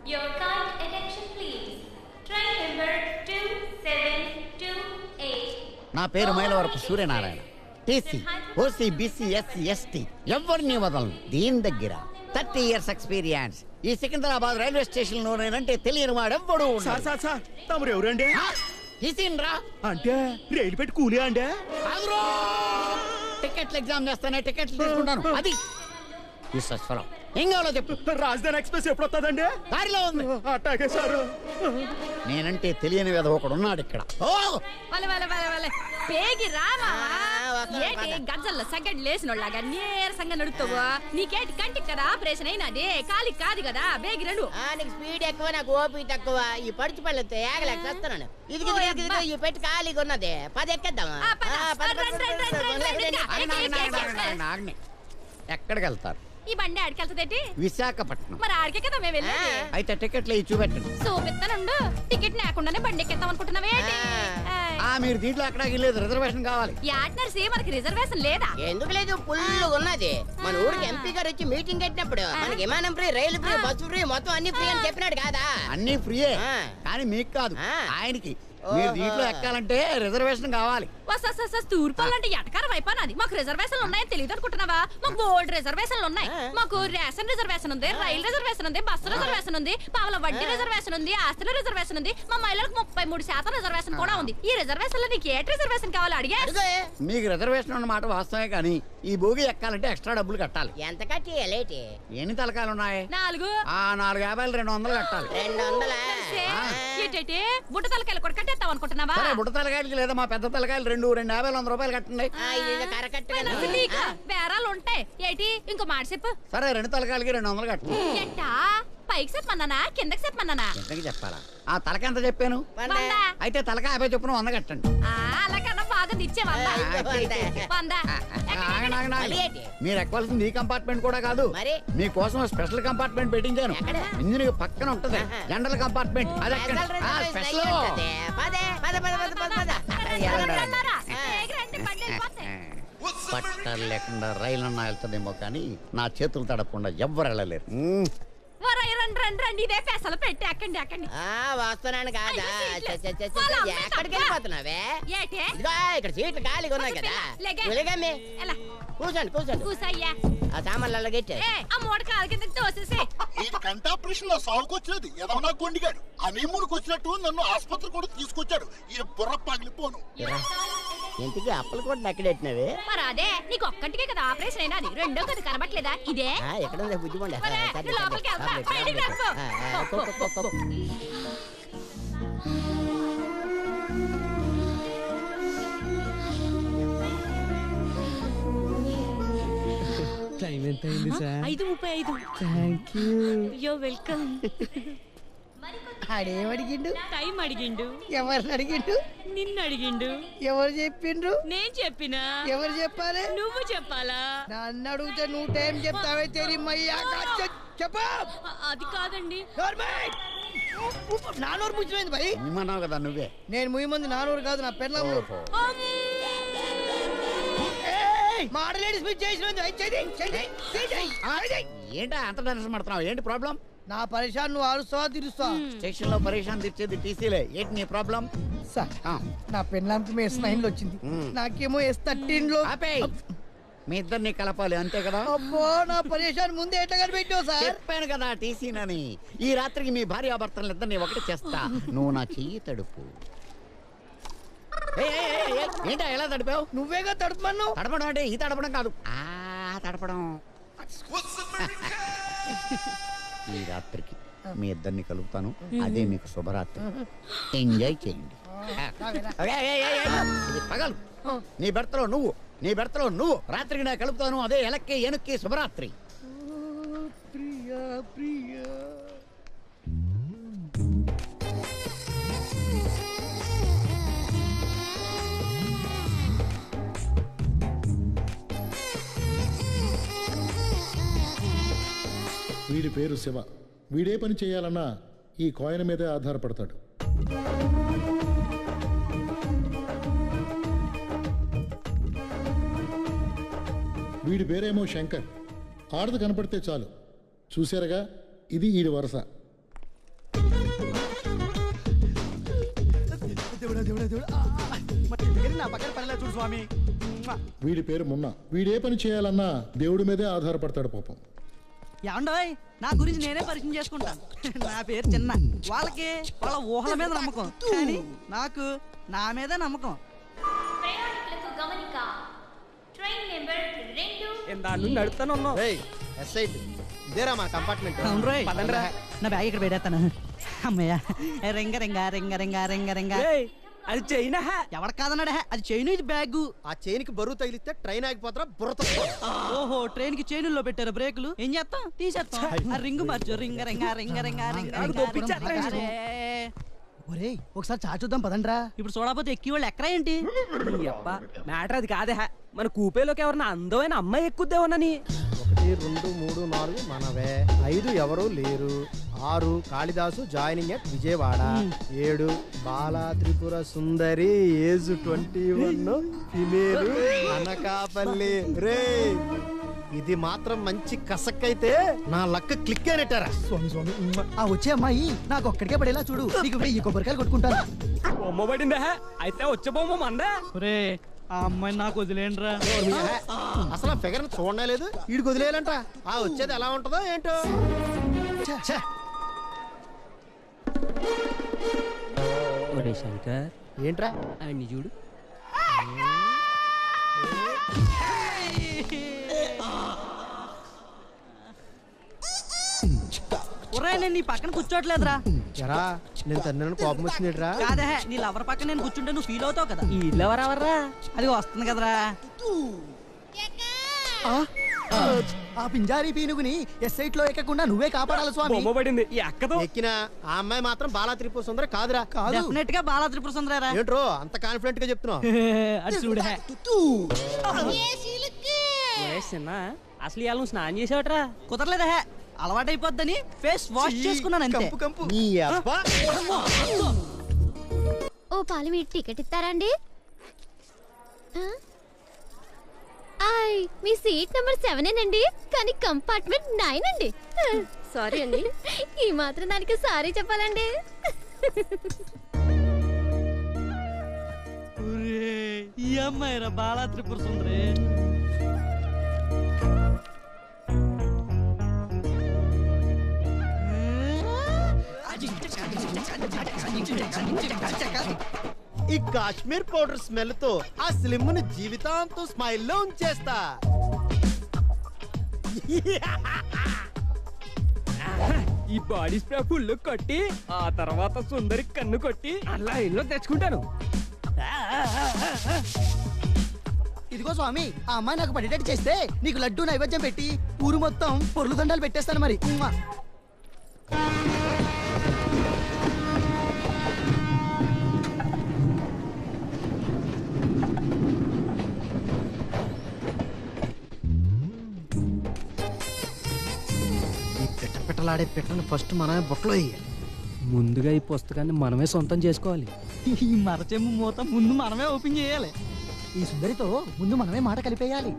Your kind attention please. Train number 2728. నా పేరు Mylavarapu Suryanarayana. TC, OC, BC, SC, ST ఎవరిని వదలను. దీని దగ్గర 30 years ఎక్స్పీరియన్స్. ఈ సికింద్రాబాద్ రైల్వే స్టేషన్ లో నేనంటే తెలియని వాడెవ్వడు. సార్ తమరు ఎవరండి? రా అంటే రైలు పెట్టి కూలే అండి? టికెట్లు ఎగ్జామ్ చేస్తానే టికెట్లు తీసుకుంటాను. అది ఏం కావాలో చెప్పు. రాజధాని ఎక్స్ప్రెస్ ఎప్పుడు వస్తుందండి? దారిలో ఉంది. అట్టాగే సార్. నేనంటే తెలియని వేద ఒకడు ఉన్నాడు ఇక్కడ. గజ్జల్లో సగడ్ లేసినోళ్ళగా నీరసంగా నడుపుతావు. నీకేటి కంటికి కదా ఆపరేషన్ అయినది, కాలి కాదు కదా. బేగి రండు. నీకు స్పీడ్ ఎక్కువ, నాకు ఓపి తక్కువ. ఈ పడుచు పళ్ళతో ఏగలేక చేస్తున్నాను. ఇది ఈ పెట్టి ఖాళీగా ఉన్నది. 10 ఎక్కేద్దామా? ఎక్కడికి వెళ్తారు? ఈ బండి ఆడికెళ్తదేటి? విశాఖపట్నం. మరి ఆడికే కదా మేము వెళ్ళేది. అయితే టికెట్లు ఇవి చూపెట్టండి. చూపిస్తానుండు. టికెట్ లేకుండానే బండి ఎక్కేద్దాం అనుకుంటున్నావేంటి? మీరు దీంట్లో అక్కడికి వెళ్ళలేదు, రిజర్వేషన్ కావాలి. యాట్నర్సీ మనకి రిజర్వేషన్ లేదా? ఎందుకు లేదు, ఫుల్ ఉన్నది. మన ఊరికి ఎంపీ గారు వచ్చి మీటింగ్ పెట్టినప్పుడు మనకి విమానం ఫ్రీ, రైలు ఫ్రీ, బస్సు ఫ్రీ, మొత్తం అన్ని ఫ్రీ అని చెప్పినాడు కదా. అన్ని ఫ్రీయే, కానీ మీకు కాదు, ఆయనకి. మీరు దీంట్లో ఎక్కాలంటే రిజర్వేషన్ కావాలి. తూర్పాలంటే ఎటకారం అయిపోయినది. మాకు రిజర్వేషన్లు ఉన్నాయని తెలియదు అనుకుంటున్నావా? మాకు బోల్డ్ రిజర్వేషన్లు ఉన్నాయి. మాకు రేషన్ రిజర్వేషన్ ఉంది, రైలు రిజర్వేషన్ ఉంది, బస్సు రిజర్వేషన్ ఉంది, పావుల వడ్డీ రిజర్వేషన్ ఉంది, ఆస్తుల రిజర్వేషన్ ఉంది. మా మహిళలకు 33% రిజర్వేషన్ కూడా ఉంది. ఈ రిజర్వేషన్ లో నీకు ఏ రిజర్వేషన్ కావాలి అడిగా? మీకు రిజర్వేషన్ అన్నమాట వాస్తవమే, కానీ ఈ భోగి ఎక్కాలంటే ఎక్స్ట్రా డబ్బులు కట్టాలి. ఎంత కట్టి? ఎన్ని తలకాయలు ఉన్నాయి? 4. 450 200 కట్టాలి. 200? ఏంటంటే బుట్ట తలకాయలు కూడా కట్టేస్తాం అనుకుంటున్నావా? బుట్ట తలకాయలకి లేదా మా పెద్ద తలకాయలు 250 100 రూపాయలు కట్టండి. బేరాలు ఉంటాయి ఏంటి? ఇంకో మాట చెప్పు. సరే, 2 తలకాయలకి 200 కట్టండి. ఎట్టా? పైకి చెప్పమన్నానా కిందకి చెప్పమన్నానా? కిందకి చెప్పాలా? ఆ తలక ఎంత చెప్పాను? అయితే తలక 50 చొప్పున 100 కట్టండి. అలాకన్నా బాగా దిచ్చే మీరు ఎక్కాల్సింది ఈ కంపార్ట్మెంట్ కూడా కాదు, మీకోసం స్పెషల్ కంపార్ట్మెంట్ పెట్టించాను. ఇంజిన్ పక్కన ఉంటది జనరల్ కంపార్ట్మెంట్. అది పట్టాలు లేకుండా రైలు అన్నా వెళ్తుందేమో, కానీ నా చేతులు తడపకుండా ఎవ్వరు వెళ్ళలేరు. ఇదే పెసలు పెట్టి ఎక్కండి ఎక్కండి. వస్తున్నాను కాదా? ఎక్కడికి వెళ్ళిపోతున్నావే? ఇక్కడ సీట్లు ఖాళీగా ఉన్నాయి కదా. కూర్చోండి కూర్చోయ్యా. ఆ సామాన్లు గట్టి ఆ మూడు కాలు కిందకి తోసేసి. కంటాపరేషన్ లో సాగుకొచ్చినది ఏదన్నా కొండిగాడు హనీమూన్కి వచ్చినట్టు నన్ను ఆసుపత్రి కూడా తీసుకొచ్చాడు. ఈ బుర్ర పగిలిపోను. ఇంటికి అప్పలు కూడా ఎక్కడెట్టినవి? మరి అదే నీకు ఒక్కటికే కదా ఆపరేషన్ అయినా, అది రెండో కదా కనబట్లేదా? ఇదే ఎక్కడ బుద్ధిమండి. లోపలికి వెళ్తా. బయటికి రా. టైం ఎంత అయింది sir? 5:35. Thank you. Yo welcome. ఆడేమడిగిండు? Time అడిగిండు. ఎవరిని అడిగిండు? నిన్ను అడిగిండు. ఎవరు చెప్పిండ్రు? నేను చెప్పినా. ఎవరు చెప్పాలి? నువ్వు చెప్పాలా? నన్ను అడిగితే నువ్వు టైం చెప్తావే. చెప్ప. అది కాదండి. నానూరు ముచ్చిపోయింది భయ్. నిమ్మన్నావు కదా నువ్వే. నేను ముయ్యి మంది నానూరు కాదు, నా పెళ్ళం. మాడలేడి స్పీచ్ చేసిన ఏంటా అంత టెన్షన్ పడుతున్నావు? ఏంటి ప్రాబ్లం? నా పరిశాన్ నువ్వు ఆరుస్తావా తీరుస్తావా? స్టేషన్ లో పరేషాన్ తీర్చేది టీసీలే. ఏంటి నీ ప్రాబ్లం? సార్, నా పెళ్ళాంకి S9 లో వచ్చింది, నాకేమో S13 లో. మీ ఇద్దరిని కలపాలి అంతే కదా? అబ్బో, నా పరేషాన్ ముందే ఎట్లా కనిపెట్టావు సార్? చెప్పాను కదా టీసీనని. ఈ రాత్రికి మీ భార్యాభర్తలను ఇద్దరిని ఒకటి చేస్తా. నువ్వు నా చెయ్యి తడుపు. ఏంటా ఎలా తడిపావు? నువ్వేగా తడుపుమన్నావు. తడపడం అంటే ఈ తడపడం కాదు, ఆ తడపడం. ఈ రాత్రికి మీ ఇద్దరిని కలుపుతాను, అదే మీకు శుభరాత్రి. ఎంజాయ్ చేయండి. పగలు నీ భర్తలో నువ్వు, నీ భర్తలో నువ్వు. రాత్రికి నా కలుపుతాను, అదే ఎలక్కి ఎనుక్కి శుభరాత్రి. ప్రియా ప్రియా. వీడి పేరు శివ. వీడే పని చేయాలన్నా ఈ కాయిన్ మీదే ఆధారపడతాడు. వీడి పేరేమో శంకర్. ఆడది కనపడితే చాలు, చూశారుగా, ఇది ఈడి వరస. దేవుడా దేవుడా దేవుడా మరి ఇంతకీ నా పక్కన పనిలా చూడు స్వామి. వీడి పేరు మున్నా. వీడే పని చేయాలన్నా దేవుడి మీదే ఆధారపడతాడు పాపం. ఏమండోయ్ నా గురించి నేనే పరిచయం చేసుకుంటాను. నా పేరు చిన్న. వాళ్ళకి వాళ్ళ ఊహల మీద నమ్మకం, కానీ నాకు నా మీద నమ్మకం. ప్రయాణికులకు గమనిక. ట్రైన్ నెంబర్ 2 దాన్ని నడుపుతాను ఉన్నావు. ఇదేరా మన కంపార్ట్మెంట్. అవును రోయ్, నా బ్యాగ్ ఇక్కడ పెట్టేస్తాను. అమ్మయ్య, రింగ రింగ రింగ రింగ రింగ రింగ. అది చైనా. ఎవడ కాదన్నాడా, అది చైన్, ఇది బ్యాగ్. ఆ చైన్ కి బరువు తగిలిస్తే ట్రైన్ ఆగిపోతారా బుర్రతో. ఓహో, ట్రైన్ కి చైనుల్లో పెట్టారు బ్రేకులు. ఏం చేస్తాం, తీసేస్తాం. ఆ రింగు మార్చు. రింగ రింగ రింగ రింగ రింగ. ఒరే ఒకసారి చాచుద్దాం పదండ్రా. ఇప్పుడు చూడకపోతే ఎక్కి వాళ్ళు ఎక్కరా ఏంటి? మ్యాటర్ అది కాదే, మన కూపేలోకి ఎవరన్నా అందమైన అమ్మాయి ఎక్కుద్దేమోనని. 1 2 3 4 మనవే. 5 ఎవరు లేరు. 6 Kalidas joining at Vijayawada. 7 Bala Tripura Sundari age 21 female Anakapalli. రే ఇది మాత్రం మంచి కసక్కైతే నా లక్క క్లిక్ అయినట్టారా. స్వామి స్వామి, ఆ వచ్చే అమ్మాయి నాకు ఒక్కడికే పడేలా చూడు. నీకు ఈ కొబ్బరికాయలు కొట్టుకుంటాను. బొమ్మ పడిందా? అయితే వచ్చే బొమ్మ మందే. ఒరే ఆ అమ్మాయి నాకు వదిలేండ్రా. అసలు ఆ ఫిగర్ చూడనే లేదు, వీడికి వదిలేయాలంట. ఆ వచ్చేది ఎలా ఉంటుందో ఏంటో. ఒరే శంకర్, ఏంట్రా అన్ని చూడు. ఒరే నేను నీ పక్కన కూర్చోట్లేదురా. ఎరా నేను తన కోపం వచ్చిందిరా. కాదే, నీ లవర్ పక్కన నేను కూర్చుంటే నువ్వు ఫీల్ అవుతావు కదా. ఈ ఎవరెవర్రా? అది వస్తుంది కదరా. ఆ పింజారీ పీనుగుని ఎస్ఐట్ లో ఎక్కకుండా నువ్వే కాపాడాలి స్వామి. బొమ్మ పడింది ఈ అక్కతో. ఎక్కిన ఆ అమ్మాయి మాత్రం బాలా త్రిపుర సుందరి కాదురా. డెఫినెట్ గా బాలా త్రిపుర సుందరేరా. ఏంట్రో అంత కాన్ఫిడెంట్ గా చెప్తున్నావు. అది చూడే. చిన్న అసలు ఇవాళ నువ్వు స్నానం చేసావట్రా? కుదరలేదా, అలవాటైపోద్దని ఫేస్ వాష్ చేసుకున్నాను అంతే. నీ అబ్బా. ఓ పాలు మీరు టికెట్ ఇస్తారండి? మీ సీట్ నెంబర్ 7 అండి, కానీ కంపార్ట్మెంట్ 9 అండి. సారీ అండి, ఈ మాత్రం దానికి సారీ చెప్పాలండి. ఈ అమ్మాయి రా బాలా త్రిపుర సుందరి. ఈ కాశ్మీర్ పౌడర్ స్మెల్ తో ఆ స్లిమ్ ను జీవితాంతం స్మైల్ లో ఉంచేస్తా. ఈ బాడీ స్ప్రే ఫుల్ కొట్టి ఆ తర్వాత సుందరి కన్ను కొట్టి అలా ఇల్లు తెచ్చుకుంటాను. ఇదిగో స్వామి, ఆ అమ్మాయి నాకు పడేటట్టు చేస్తే నీకు లడ్డు నైవేద్యం పెట్టి ఊరు మొత్తం పొర్లు దండాలు పెట్టేస్తాను మరి. పెట్టలాడే పెట్టను ఫస్ట్ మనమే బొట్టలో వేయాలి. ముందుగా ఈ పుస్తకాన్ని మనమే సొంతం చేసుకోవాలి. ఈ మరచెమ్ము మూత ముందు మనమే ఓపెన్ చేయాలి. ఈ సుందరితో ముందు మనమే మాట కలిపేయాలి.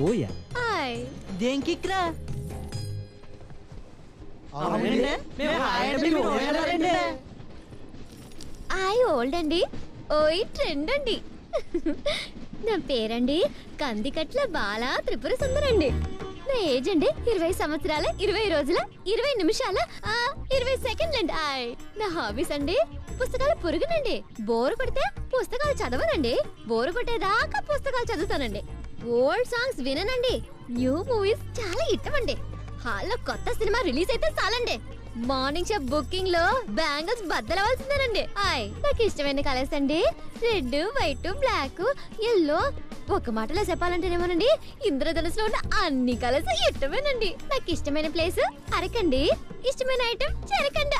ఓయా దేంకిక్రా ఓల్డ్ అండి, ఓయ్ ట్రెండ్ అండి. నా పేరండి కందికట్ల బాలా త్రిపుర సుందరండి. నా ఏజ్ అండి 20 సంవత్సరాల 20 రోజుల 20 నిమిషాల 20 సెకండ్లండి. నా హాబీస్ అండి పుస్తకాలు పురుగునండి. బోరు కొడితే పుస్తకాలు చదవనండి, బోరు కొట్టేదాకా పుస్తకాలు చదువుతానండి. ఓల్డ్ సాంగ్స్ విననండి, న్యూ మూవీస్ చాలా ఇష్టమండి. హాల్లో కొత్త సినిమా రిలీజ్ అయితే చాలండి, మార్నింగ్ షో బుకింగ్ లో బ్యాంగిల్స్ బద్దలవలసిందేనండి. నాకు ఇష్టమైన కలర్స్ అండి రెడ్, వైట్, బ్లాక్, ఎల్లో. ఒక మాటలో చెప్పాలంటేనేమోనండి ఇంద్రధనుసులో ఉన్న అన్ని కలర్స్ ఇష్టమేనండి. నాకు ఇష్టమైన ప్లేస్ అరకండి, ఇష్టమైన ఐటమ్ చెరకండి.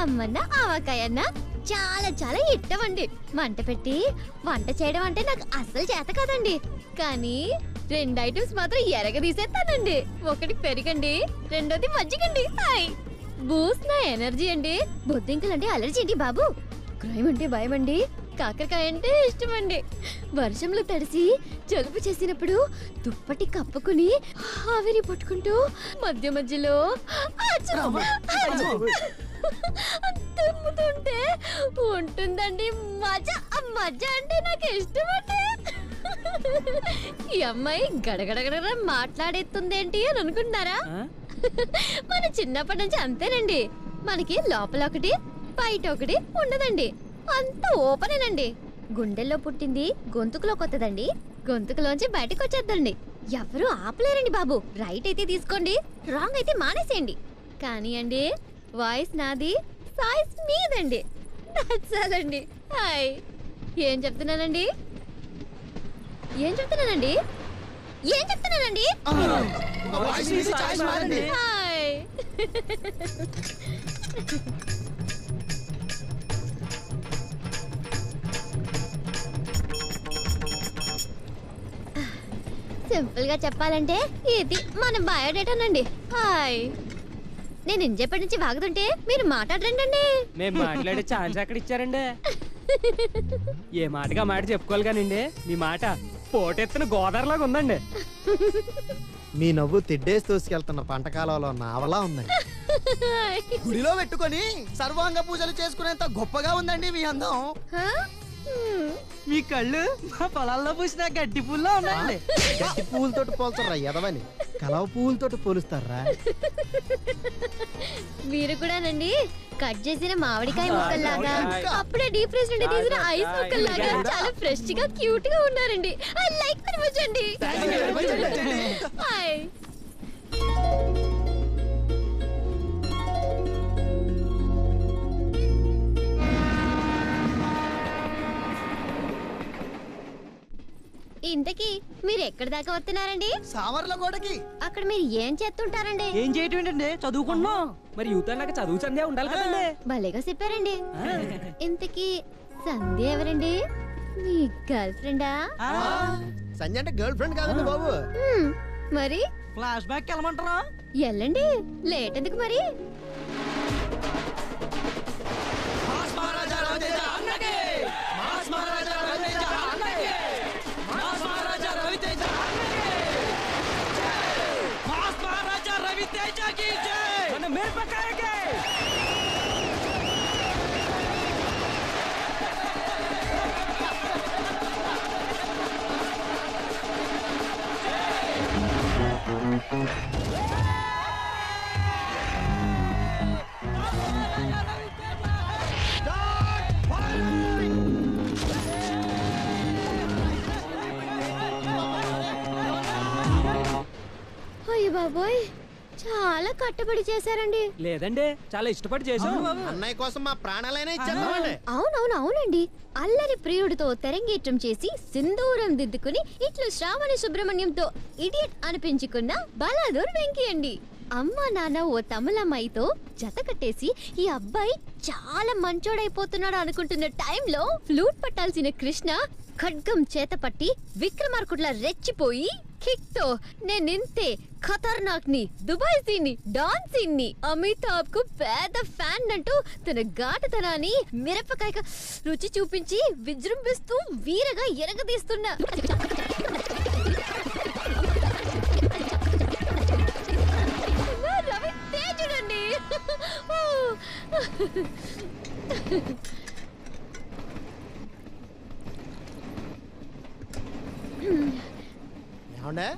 అమ్మన్న ఆవకాయ అన్న చాలా చాలా ఇష్టం అండి. మంట పెట్టి వంట చేయడం అంటే నాకు అస్సలు చేత కాదండి, కానీ 2 ఐటమ్స్ మాత్రం ఎరగదీసేస్తానండి. ఒకటి పెరుగండి, రెండోది మజ్జిగండి. బూస్ట్ నా ఎనర్జీ అండి. బొద్దింకలు అంటే అలర్జీ అండి బాబు. క్రైమ్ అంటే భయం అండి. కాకరకాయ అంటే ఇష్టమండి. వర్షంలో తడిసి జలుబు చేసినప్పుడు దుప్పటి కప్పుకుని ఆవిరి పట్టుకుంటూ మధ్య మధ్యలో తుమ్ముతుంటే ఉంటుందండి మజా. ఆ మజా అంటే నాకు ఇష్టమండి. ఈ అమ్మాయి గడగడగడ మాట్లాడేస్తుందేంటి అని అనుకుంటున్నారా? మన చిన్నప్పటి నుంచి అంతేనండి. మనకి లోపల ఒకటి బయట ఒకటి ఉండదండి. అంత ఓపెనేనండి. గుండెల్లో పుట్టింది గొంతుకులోకి వస్తుందండి, గొంతుకులోంచి బయటకు వచ్చేద్దండి. ఎవరు ఆపలేరండి బాబు. రైట్ అయితే తీసుకోండి, రాంగ్ అయితే మానేసేయండి. కానీ అండి వాయిస్ నాది, సాయిస్ మీదండి. నచ్చాలండి. హాయ్. ఏం చెప్తున్నానండి? హాయ్. సింపుల్ గా చెప్పాలంటే ఇది మన బయోడేటానండి. హాయ్. నేను ఇంజేపటి నుంచి వాగుతుంటే మీరు మాట్లాడరండి. మేము మాట్లాడే ఛాన్స్ ఎక్కడ ఇచ్చారండి? ఏ మాటగా మాట చెప్పుకోవాలి కానండి, మీ మాట పోటెత్తున గోదావరిలాగా ఉందండి. మీ నవ్వు తిడ్డేసి తోసుకెళ్తున్న పంట కాలంలో నావలా ఉందండి. గుడిలో పెట్టుకొని సర్వాంగ పూజలు చేసుకునేంత గొప్పగా ఉందండి మీ అందం. మీ కళ్ళు మా పొలాల్లో పూసిన గడ్డి పూల్లో ఉన్నాయండి. గడ్డి పువ్వులతో పోల్చరా ఎదవని, కలవ పువ్వులతో పోలుస్తారా? మీరు కూడానండి కట్ చేసిన మామిడికాయ ముక్కల్లాగా, అప్పుడే డీప్ ఫ్రిడ్జ్ నుండి తీసిన ఐస్ ముక్కల్లాగా చాలా ఫ్రెష్ గా క్యూట్ గా ఉన్నారండి. ఐ లైక్ వెరీ మచ్ అండి. హాయ్. ఇంతకీ మీరు ఎక్కడి దాకా వస్తున్నారండి? సామర్ల గోడకి. అక్కడ మీరు ఏం చేస్తుంటారండి? ఏం చేయటం ఏంటండి, చదువుకుంటున్నాం. మరి యూత్ అన్నాక చదువు సంధ్య ఉండాలి కదండి. భలేగా చెప్పారండి. ఇంతకీ సంధ్య ఎవరండి? మీ గర్ల్ ఫ్రెండా? సంజయ్ అంటే గర్ల్ ఫ్రెండ్ కాదండి బాబు. మరి ఫ్లాష్ బ్యాక్ వెళ్ళమంటారా? ఎల్లండి, లేట్ ఎందుకు మరి? అయ్య బాబోయ్, చాలా కట్టబడి చేశారండి. లేదండి, చాలా ఇష్టపడి చేసాం. అన్నయ్య కోసం మా ప్రాణాలైనా ఇచ్చేద్దామండి. అవునండి. అల్లరి ప్రియుడితో తెరంగేట్రం చేసి సింధూరం దిద్దుకుని ఇట్లు శ్రావణి సుబ్రహ్మణ్యంతో ఇడియట్ అనిపించుకున్న బలాదూర్ వెంకీ అండి. అమ్మ నాన్న ఓ తమిళమ్మాయితో జత కట్టేసి ఈ అబ్బాయి చాలా మంచోడైపోతున్నాడు అనుకుంటున్న టైంలో ఫ్లూట్ పట్టాల్సిన కృష్ణ ఖడ్గం చేత పట్టి విక్రమార్కుడ్లా రెచ్చిపోయి కిక్ తో నేనింతే ఖతర్నాక్ ని, దుబాయ్ సీన్ ని, డాన్ సీన్ ని, అమితాబ్ కు పెద్ద ఫ్యాన్ అంటూ తన ఘాటుతనాన్ని మిరపకాయ రుచి చూపించి విజృంభిస్తూ వీరగా ఎరగదీస్తున్నా రవి తేజుడండి. ఏమండే,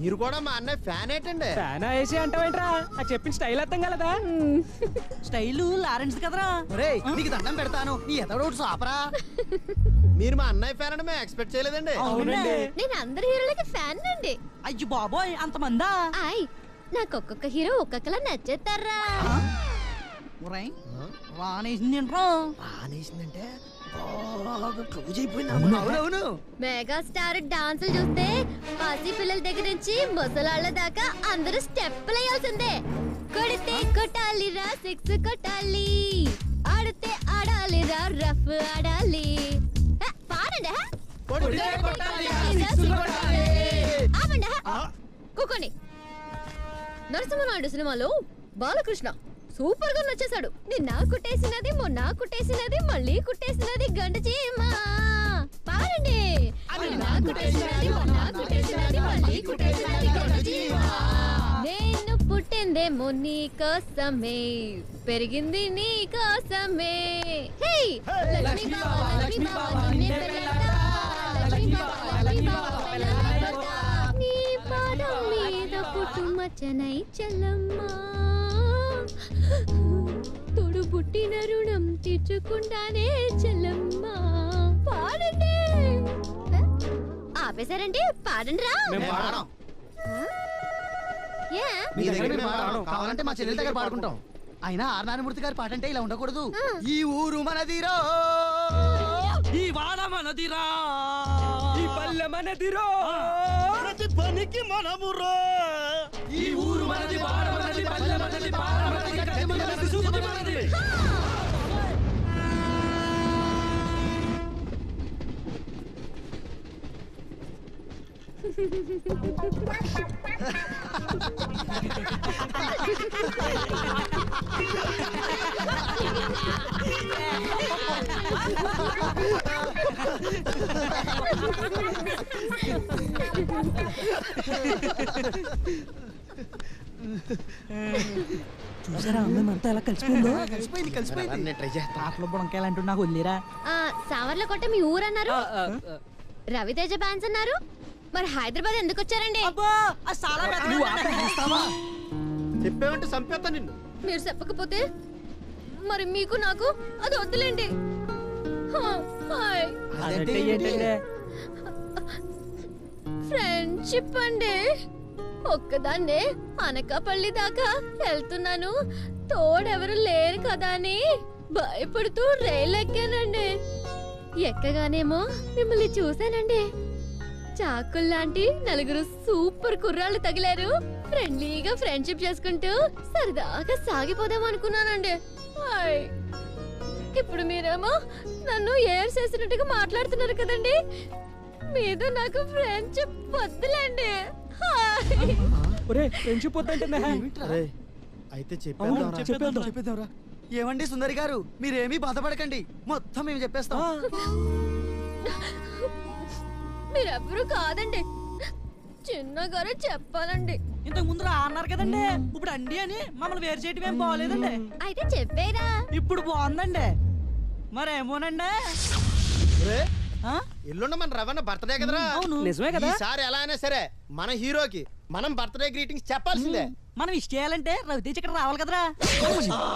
మీరు కూడా మా అన్నయ్య ఫ్యాన్ ఏంటండి? ఫ్యాన్ వేసి అంటావేంట్రా? అది చెప్పిన స్టైల్ అర్థం కలదా? స్టైల్ లారెన్స్ కదరా. నీకు దండం పెడతాను, నీ ఎదడు సాపరా. మీరు మా అన్నయ్య ఫ్యాన్ అని మేము ఎక్స్పెక్ట్ చేయలేదండి. అవునండి. నేను అందరి హీరోలకి ఫ్యాన్ అండి. అయ్యో బాబోయ్, అంతమందా? ఆయ్, నాకు ఒక్కొక్క హీరో ఒక్కొక్కలా నచ్చేస్తారా. రానేసిందంటే క్లోజ్ అయిపోయింది. అవునవును. మెగాస్టార్ డాన్సులు చూస్తే పసి పిల్లల దగ్గర నుంచి ముసలాళ్ళ దాకా అందరూ స్టెప్పులు వేయాల్సిందే. కొడితే కొట్టాలిరా, సిక్స్ కొట్టాలి, ఆడితే ఆడాలిరా, రఫ్ ఆడాలి. పాడండి. ఆపండి. కూకోండి. నరసింహనాయుడు సినిమాలో బాలకృష్ణ సూపర్ గా నచ్చేసాడు. నిన్న కుట్టేసినది, మొన్న కుట్టేసినది, మళ్ళీ కుట్టేసినది గంట చీమా. పాడండి. నిన్న కుట్టేసినది, మొన్న కుట్టేసినది, మళ్ళీ కుట్టేసినది గంట చీమా. నేను పుట్టిందేమో నీ కోసమే, పెరిగింది నీ కోసమే. హే లక్ష్మీ బావ, లక్ష్మీ బావ, నిన్నే పెళ్ళాడతా. లక్ష్మీ బావ, లక్ష్మీ బావ, పెళ్ళాడతా. నీ పాదం మీద పుట్టుమచ్చనై చెల్లమ్మా, తోడు పుట్టిన రుణం తీర్చుకుంటానే చెల్లమ్మా. పాడండి. ఆపేశారండి, పాడండి రా. ఏ? కావాలంటే మా చెల్లెల దగ్గర పాడుకుంటాం. అయినా ఆర్ నారాయణమూర్తి గారి పాట అంటే ఇలా ఉండకూడదు. ఈ ఊరు మనదిరో, ఈ వాడ మనదిరా, ఈ పల్లె మనదిరో, ప్రతి పనికి మనమురో. ఈ ఊరు మనది, వాడ మనది, పల్లె మనది, పాడ మనది, గడ్డి మనది, సూది మనది. చూసారా అమ్మాయి అంతా ఎలా కలిసిపోయిందో? కలిసిపోయింది. ట్రై చేస్తా. ఆకులో బుడంకాయలు అంటూ నాకు వదిలేరా. సావర్ల కొట్ట మీ ఊరన్నారు, రవితేజ బ్యాన్స్ అన్నారు, మరి హైదరాబాద్ ఎందుకు వచ్చారండి? చెప్పేవంటే చంపేస్తా నిన్ను. మీరు చెప్పకపోతే మరి మీకు నాకు అది వద్దులేండి. ఫ్రెండ్షిప్ అండి. ఒక్కదాన్నే అనకాపల్లి దాకా వెళ్తున్నాను, తోడెవరు లేరు కదా అని భయపడుతూ రైలు ఎక్కానండి. ఎక్కగానేమో మిమ్మల్ని చూశానండి. చాకుల్లాంటి నలుగురు సూపర్ కుర్రాళ్ళు తగిలారు. ఫ్రెండ్లీగా ఫ్రెండ్షిప్ చేసుకుంటూ సరదాగా సాగిపోదాం అనుకున్నానండి. ఇప్పుడు మీరేమో నన్ను ఏర్ చేసినట్టుగా మాట్లాడుతున్నారు కదండి. మీద నాకు ఫ్రెండ్షిప్ వద్దులేండి. ఫ్రెండ్షిప్ అయితే చెప్పేద్దాం. ఏమండి సుందరి గారు, మీరేమీ బాధపడకండి, మొత్తం మేము చెప్పేస్తాం. మీరెవ్వరూ కాదండి, చిన్నగారు చెప్పాలండి. ఇంతకు ముందు అన్నారు కదండి, ఇప్పుడు అండి అని మమ్మల్ని వేరు చేయటం ఏం బాగోలేదండి. అయితే చెప్పేరా. ఇప్పుడు బాగుందండి. మరేమోనండి. ఎల్లుండ మన రవణ బర్త్డే కదరా. నిజమే కదా. ఈసారి ఎలా అయినా సరే మన హీరోకి మనం బర్త్డే గ్రీటింగ్స్ చెప్పాల్సిందే. మనం ఇష్ట చేయాలంటే రవితేజ ఇక్కడ రావాలి కదరా.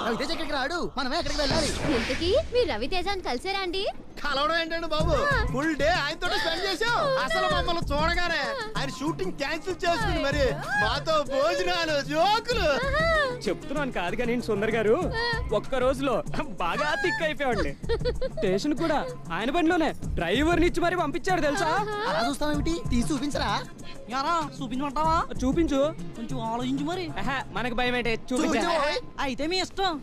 రవితేజ ఇక్కడికి రాడు, మనమే అక్కడికి వెళ్ళాలి. ఇంతకీ మీరు రవితేజాన్ని కలిసారా అండి? కలవడం ఏంటండి బాబు, ఫుల్ డే ఆయనతో స్పెండ్ చేసాం. అసలు మమ్మల్ని చూడగానే ఆయన షూటింగ్ క్యాన్సిల్ చేసుకుని మరి మాతో భోజనాలు జోకులు. చెప్తున్నాను కాదు కానీ సుందర్ గారు, ఒక్క రోజులో బాగా తిక్ అయిపోయామండి. స్టేషన్ కూడా ఆయన బండిలోనే డ్రైవర్ నిచ్చి మరి పంపించాడు తెలుసా. అలా చూస్తావేమిటి, తీసి చూపించరా. యారా చూపించమంటావా? చూపించు. కొంచెం ఆలోచించు మరి. మనకు భయం ఏంటి, చూపించు. అయితే మీ ఇష్టం.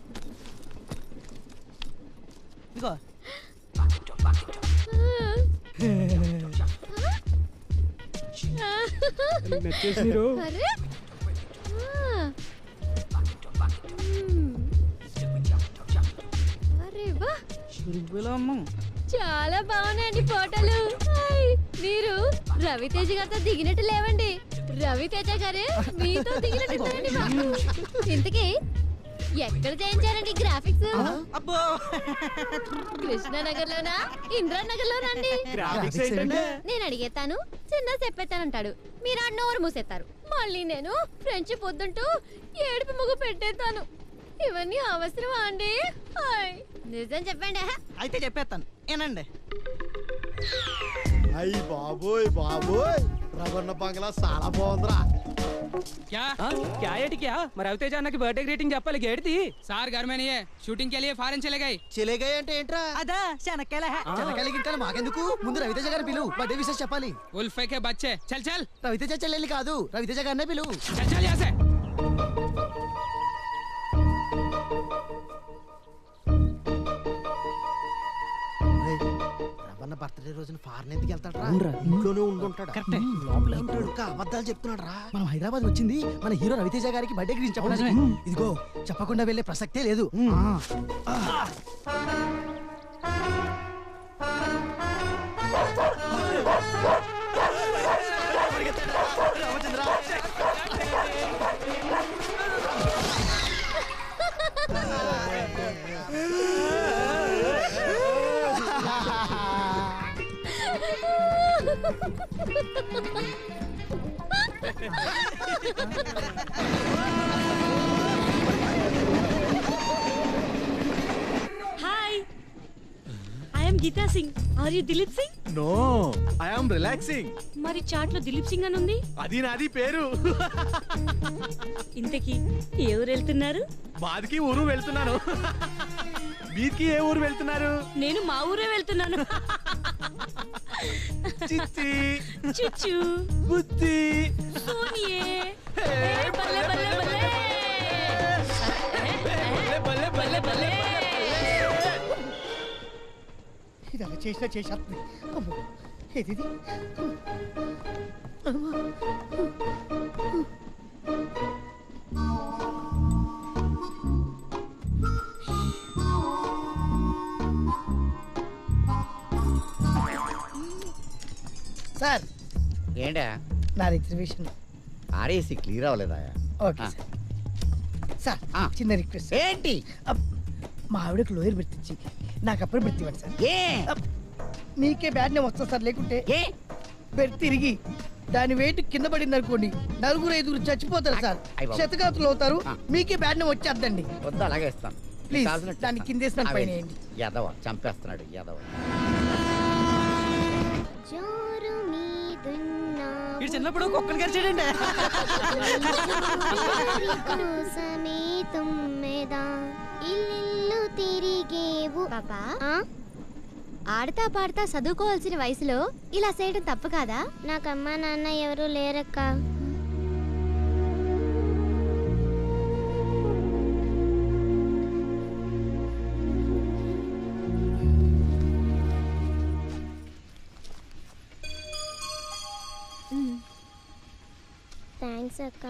ఇగో అరే చాలా బాగున్నాయండి ఫోటోలు. మీరు రవితేజ గారితో దిగినట్టు లేవండి, రవితేజ గారే మీతో దిగినట్టు. ఇంతకీ ఎక్కడ చేయించారండి గ్రాఫిక్స్? కృష్ణానగర్ లోనా, ఇంద్రానగర్ లోనా అండి? నేను అడిగేతాను, చిన్న చెప్పేస్తానంటాడు, మీరు ఆ నోరు మూసేస్తారు. మళ్ళీ నేను ఫ్రెండ్షిప్ వద్దంటూ ఏడుపు ముగ్గు పెట్టేస్తాను. ఇవన్నీ అవసరమా అండి? నిజం చెప్పండి. అయితే చెప్పేస్తాను, ఏనండి. అయ్యి బాబోయ్ బాబోయ్, రవణ బంగ్లా చాలా బాగుందిరా. रवितेज अन्ना की बर्थडे ग्रीटिंग చెప్పాలి. గేడిది సార్ घर में नहीं है, शूटिंग के लिए फॉरेन चले गए. అంటే ఏంట్రా? అదా శనక్కాయల గింటలు మాకెందుకు, ముందు రవితేజ గారిని పిలువు, బర్త్డే విషయం చెప్పాలి. उल्फे के बच्चे चल चल. రవితేజ చెల్లెల్ని కాదు, రవితేజ గారినే పిలువు. चल चल यहाँ से. రావన్న బర్త్డే రోజున ఫారెన్ ఎందుకు వెళ్తాడు అవునురా. ఇంట్లోనే ఉండుంటాడు కరెక్టే. లోపల ఉంటాడు ఇంకా అబద్ధాలు చెప్తున్నాడు రా మనం హైదరాబాద్ వచ్చింది మన హీరో రవితేజ గారికి బర్త్డే గురించి చెప్పడానికి ఇదిగో చెప్పకుండా వెళ్ళే ప్రసక్తే లేదు hi I am Geeta Singh are you Dilip Singh no I am relaxing. మరి చాట్ లో దిలీప్ సింగ్ అని ఉంది అది నాది పేరు. ఇంతకీ ఏ ఊరు వెళ్తున్నారు? బాదికి ఊరు వెళ్తున్నాను. మీకి ఏ ఊరు వెళ్తున్నారు? నేను మా ఊరే వెళ్తున్నాను. చిచ్చి చుచ్చు బుద్ధి సోనియే బల్లే బల్లే బల్లే బల్లే బల్లే బల్లే. ఇది అలా చేసినా చేసేస్తుంది అమ్మో ఏది సార్ ఏంటా నా రిజర్వేషన్ ఆర్ఏసీ క్లియర్ అవ్వలేదా? ఓకే సార్ సార్ ఆ. చిన్న రిక్వెస్ట్ ఏంటి? మా ఆవిడకి లోయర్ బెర్త్ ఇచ్చి నాకు అప్పుడు బెర్త్ ఇవ్వండి సార్ ఏ మీకే బ్యాడ్ నేమ్ వస్తుంది సార్ లేకుంటే ఏ బెర్త్ తిరిగి దాని వెయిట్ కింద పడింది అనుకోండి 4-5 చచ్చిపోతారు సార్ అయ్ బాబు. శతగాతులు అవుతారు ఆ. మీకే బ్యాడ్ నేమ్ వచ్చేద్దండి వద్దు అలాగే ఇస్తాను. ప్లీజ్, కావాల్సినట్టు దాన్ని ఇస్తాను. కిందేసినట్టు పైన అవే. వేయండి. యదవ చంపేస్తున్నాడు యదవ. జోరు మీదున్నా వీడు చిన్నప్పుడు కుక్కలు గరిచాడండి. కోసమే తుమ్మెదా ఇల్లు తిరిగేవు పాపా. ఆడతా పాడతా చదువుకోవాల్సిన వయసులో ఇలా చేయడం తప్పు కాదా? నాకమ్మా నాన్న ఎవరు లేరక్క. థ్యాంక్స్ అక్క.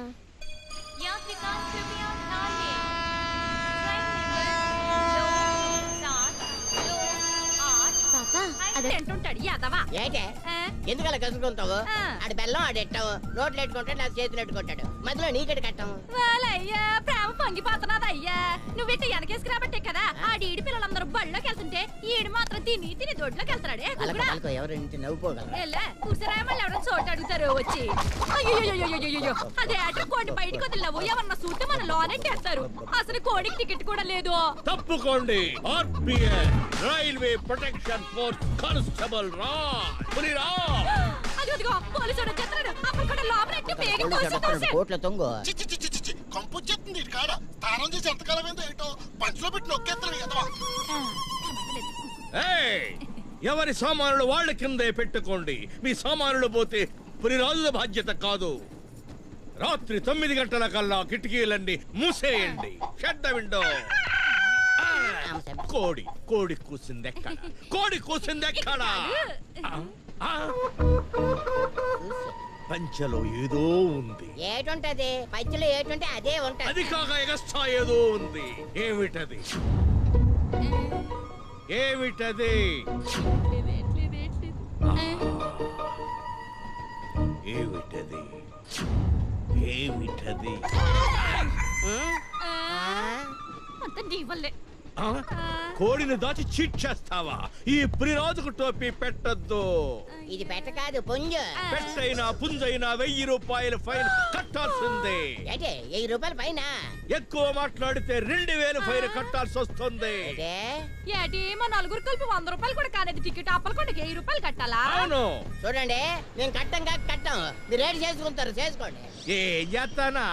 పాపా అదే అంటుంటాడు యాదవా ఏంటే ఎందుకు అలా కసుకుంటావు? ఆడి బెల్లం ఆడెట్టావు నోట్లు ఎట్టుకుంటాడు నాకు చేతులు ఎట్టుకుంటాడు మధ్యలో నీకెట్టు కట్టాము. వాళ్ళయ్యా ప్రేమ పొంగిపోతున్నదయ్యా నువ్విట్ట వెనకేసుకు రాబట్టే కదా ఆడీడి పిల్లలందరూ బళ్ళోకి వెళ్తుంటే ఈడు మాత్రం తిని తిని దొడ్లోకి వెళ్తున్నాడే వాళ్ళకు ఎవరి నుంచి నవ్వుకోగలరా? కూర్చోరా మళ్ళీ ఎవరైనా చోటు అడుగుతారు వచ్చి అయ్యో అదే ఆట కోడి బయటకు వదిలినావు ఎవరన్నా సూట్ మన లోనెట్టేస్తారు అసలు కోడికి టికెట్ కూడా లేదు. తప్పుకోండి RPF railway protection force constable రా అదిగో పోలీసు వచ్చేస్తున్నాడు అప్పుడు కూడా లోపల పేగి తోసి కోట్ల తొంగు చిచ్చి చిచ్చి చిచ్చి కంపొచ్చేస్తుంది ఇటు కాడ స్నానం చేసి ఎంతకాలం ఏంటో ఏంటో పంచులో పెట్టి నొక్కేస్తాడు కదా. ఎవరి సామానులు వాళ్ళ కిందే పెట్టుకోండి. మీ సామానులు పోతే పురిరాజుల బాధ్యత కాదు. రాత్రి 9 గంటల కల్లా కిటికీలన్నీ మూసేయండి. Shut the window. కోడి కోడి కూసింది ఎక్కడ? కోడి కూసింది ఎక్కడ? పంచలో ఏదో ఉంది. ఏటుంటది పచ్చలో ఏటుంటే అదే ఉంటది. అది కాక ఎగస్ట్రా ఏదో ఉంది. ఏమిటది? ఏమిటది? ఏమిటది? ఏమిటది? అంత నీ వల్లే కోడిని దాచి చీట్ చేస్తావా? ఈ పురిరాజుకు టోపీ పెట్టద్దు. ఇది పెట్ట కాదు పుంజు. పెట్టైనా పుంజైనా 1000 రూపాయలు ఫైన్ కట్టాల్సిందే. అంటే 1000 రూపాయలు పైన ఎక్కువ మాట్లాడితే 2000 ఫైన్ కట్టాల్సి వస్తుంది. ఏటి మా నలుగురు కలిపి 100 రూపాయలు కూడా కాలేదు టికెట్ అప్పలకొండకి 1000 రూపాయలు కట్టాలా? అవును. చూడండి నేను కట్టం కాక కట్టం మీరు రేటు చేసుకుంటారు చేసుకోండి. ఏం చేస్తానా?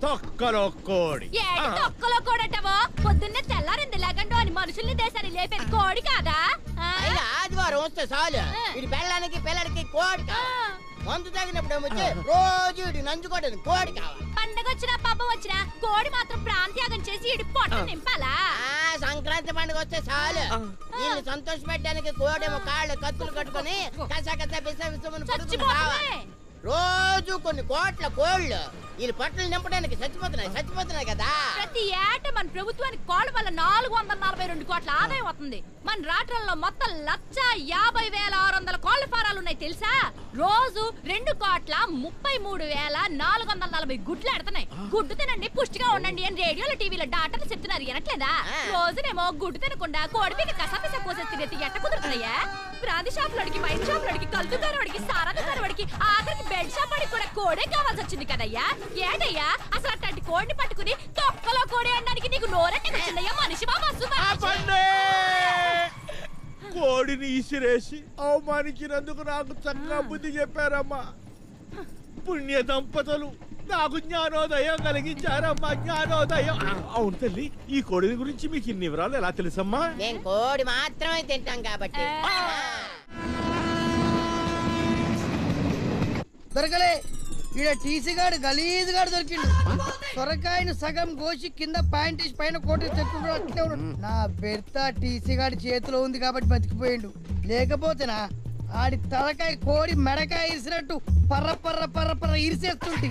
తొక్కలో కోడి. ఏటి తొక్కలో కోడటవో పొద్దున్నే తెల్లారింది లేకంటో అని మనుషుల్ని దేశాన్ని లేపేది కోడి కాదా? అయినా ఆదివారం వస్తే చాలు ఇది పెళ్ళానికి పిల్లడికి కోడి మందు తాగినప్పుడు ఏమొచ్చి రోజు ఇడి నంచుకోవడానికి కోడి కావాలి. పండగ వచ్చినా పబ్బం వచ్చినా కోడి మాత్రం ప్రాంత్యాగం చేసి ఇడి పొట్ట నింపాలా? సంక్రాంతి పండుగ వస్తే చాలు వీళ్ళు సంతోష పెట్టడానికి కోడేమో కాళ్ళు కత్తులు కట్టుకొని కస చచ్చిపోతుంది. రోజు కొన్ని కోట్ల కోళ్ళు వీళ్ళు పొట్టలు నింపడానికి చచ్చిపోతున్నాయి కదా. ప్రతి ఏటా మన ప్రభుత్వానికి కోళ్ళ వల్ల 442 కోట్ల ఆదాయం వస్తుంది. మన రాష్ట్రంలో మొత్తం 1,50,600 కోళ్ల ఫారాలు ఉన్నాయి తెలుసా? రోజు 2,33,440 గుడ్లు ఎడతాయి. గుడ్డు తినండి పుష్టిగా ఉండండి అని రేడియోలో టీవీలో డాక్టర్లు చెప్తున్నారు, వినట్లేదా? రోజునేమో గుడ్డు తినకుండా కోడి మీద కసపిస కోసేస్తే ఎట్ట కుదురుతున్నాయా? ప్రాంతి షాపులోడికి, వైన్ షాపులోడికి, కలుదుకారోడికి, సారాదుకారోడికి, ఆఖరికి బెడ్ షాప్ వాడికి కూడా కోడే కావాల్సి వచ్చింది కదయ్యా. ఏటయ్యా అసలు అట్లాంటి కోడిని పట్టుకుని తొక్కలో కోడి అనడానికి నీకు నోరెట్టి వచ్చిందయ్యా మనిషి బాబా? కోడిని ఇసిరేసి అవమానించినందుకు నాకు చక్కగా బుద్ధి చెప్పారమ్మా. పుణ్య దంపతులు నాకు జ్ఞానోదయం కలిగించారమ్మా, జ్ఞానోదయం. అవును తల్లి, ఈ కోడిని గురించి మీకు ఇన్ని వివరాలు ఎలా తెలుసమ్మా? నేను కోడి మాత్రమే తింటాం కాబట్టి. దొరకలే ఈడ టీసీ గాడు గలీజ్ గాడు దొరికిండు. సొరకాయను సగం కోసి కింద ప్యాంట్ పైన కోటి తెచ్చుకుంటూ నా బెర్త టీసీ గాడి చేతిలో ఉంది కాబట్టి బతికిపోయిండు. లేకపోతేనా ఆడి తలకాయ కోడి మెడకాయ ఇరిసినట్టు పర్ర పర్ర పర్ర పర్ర ఇరిసేస్తుంటి.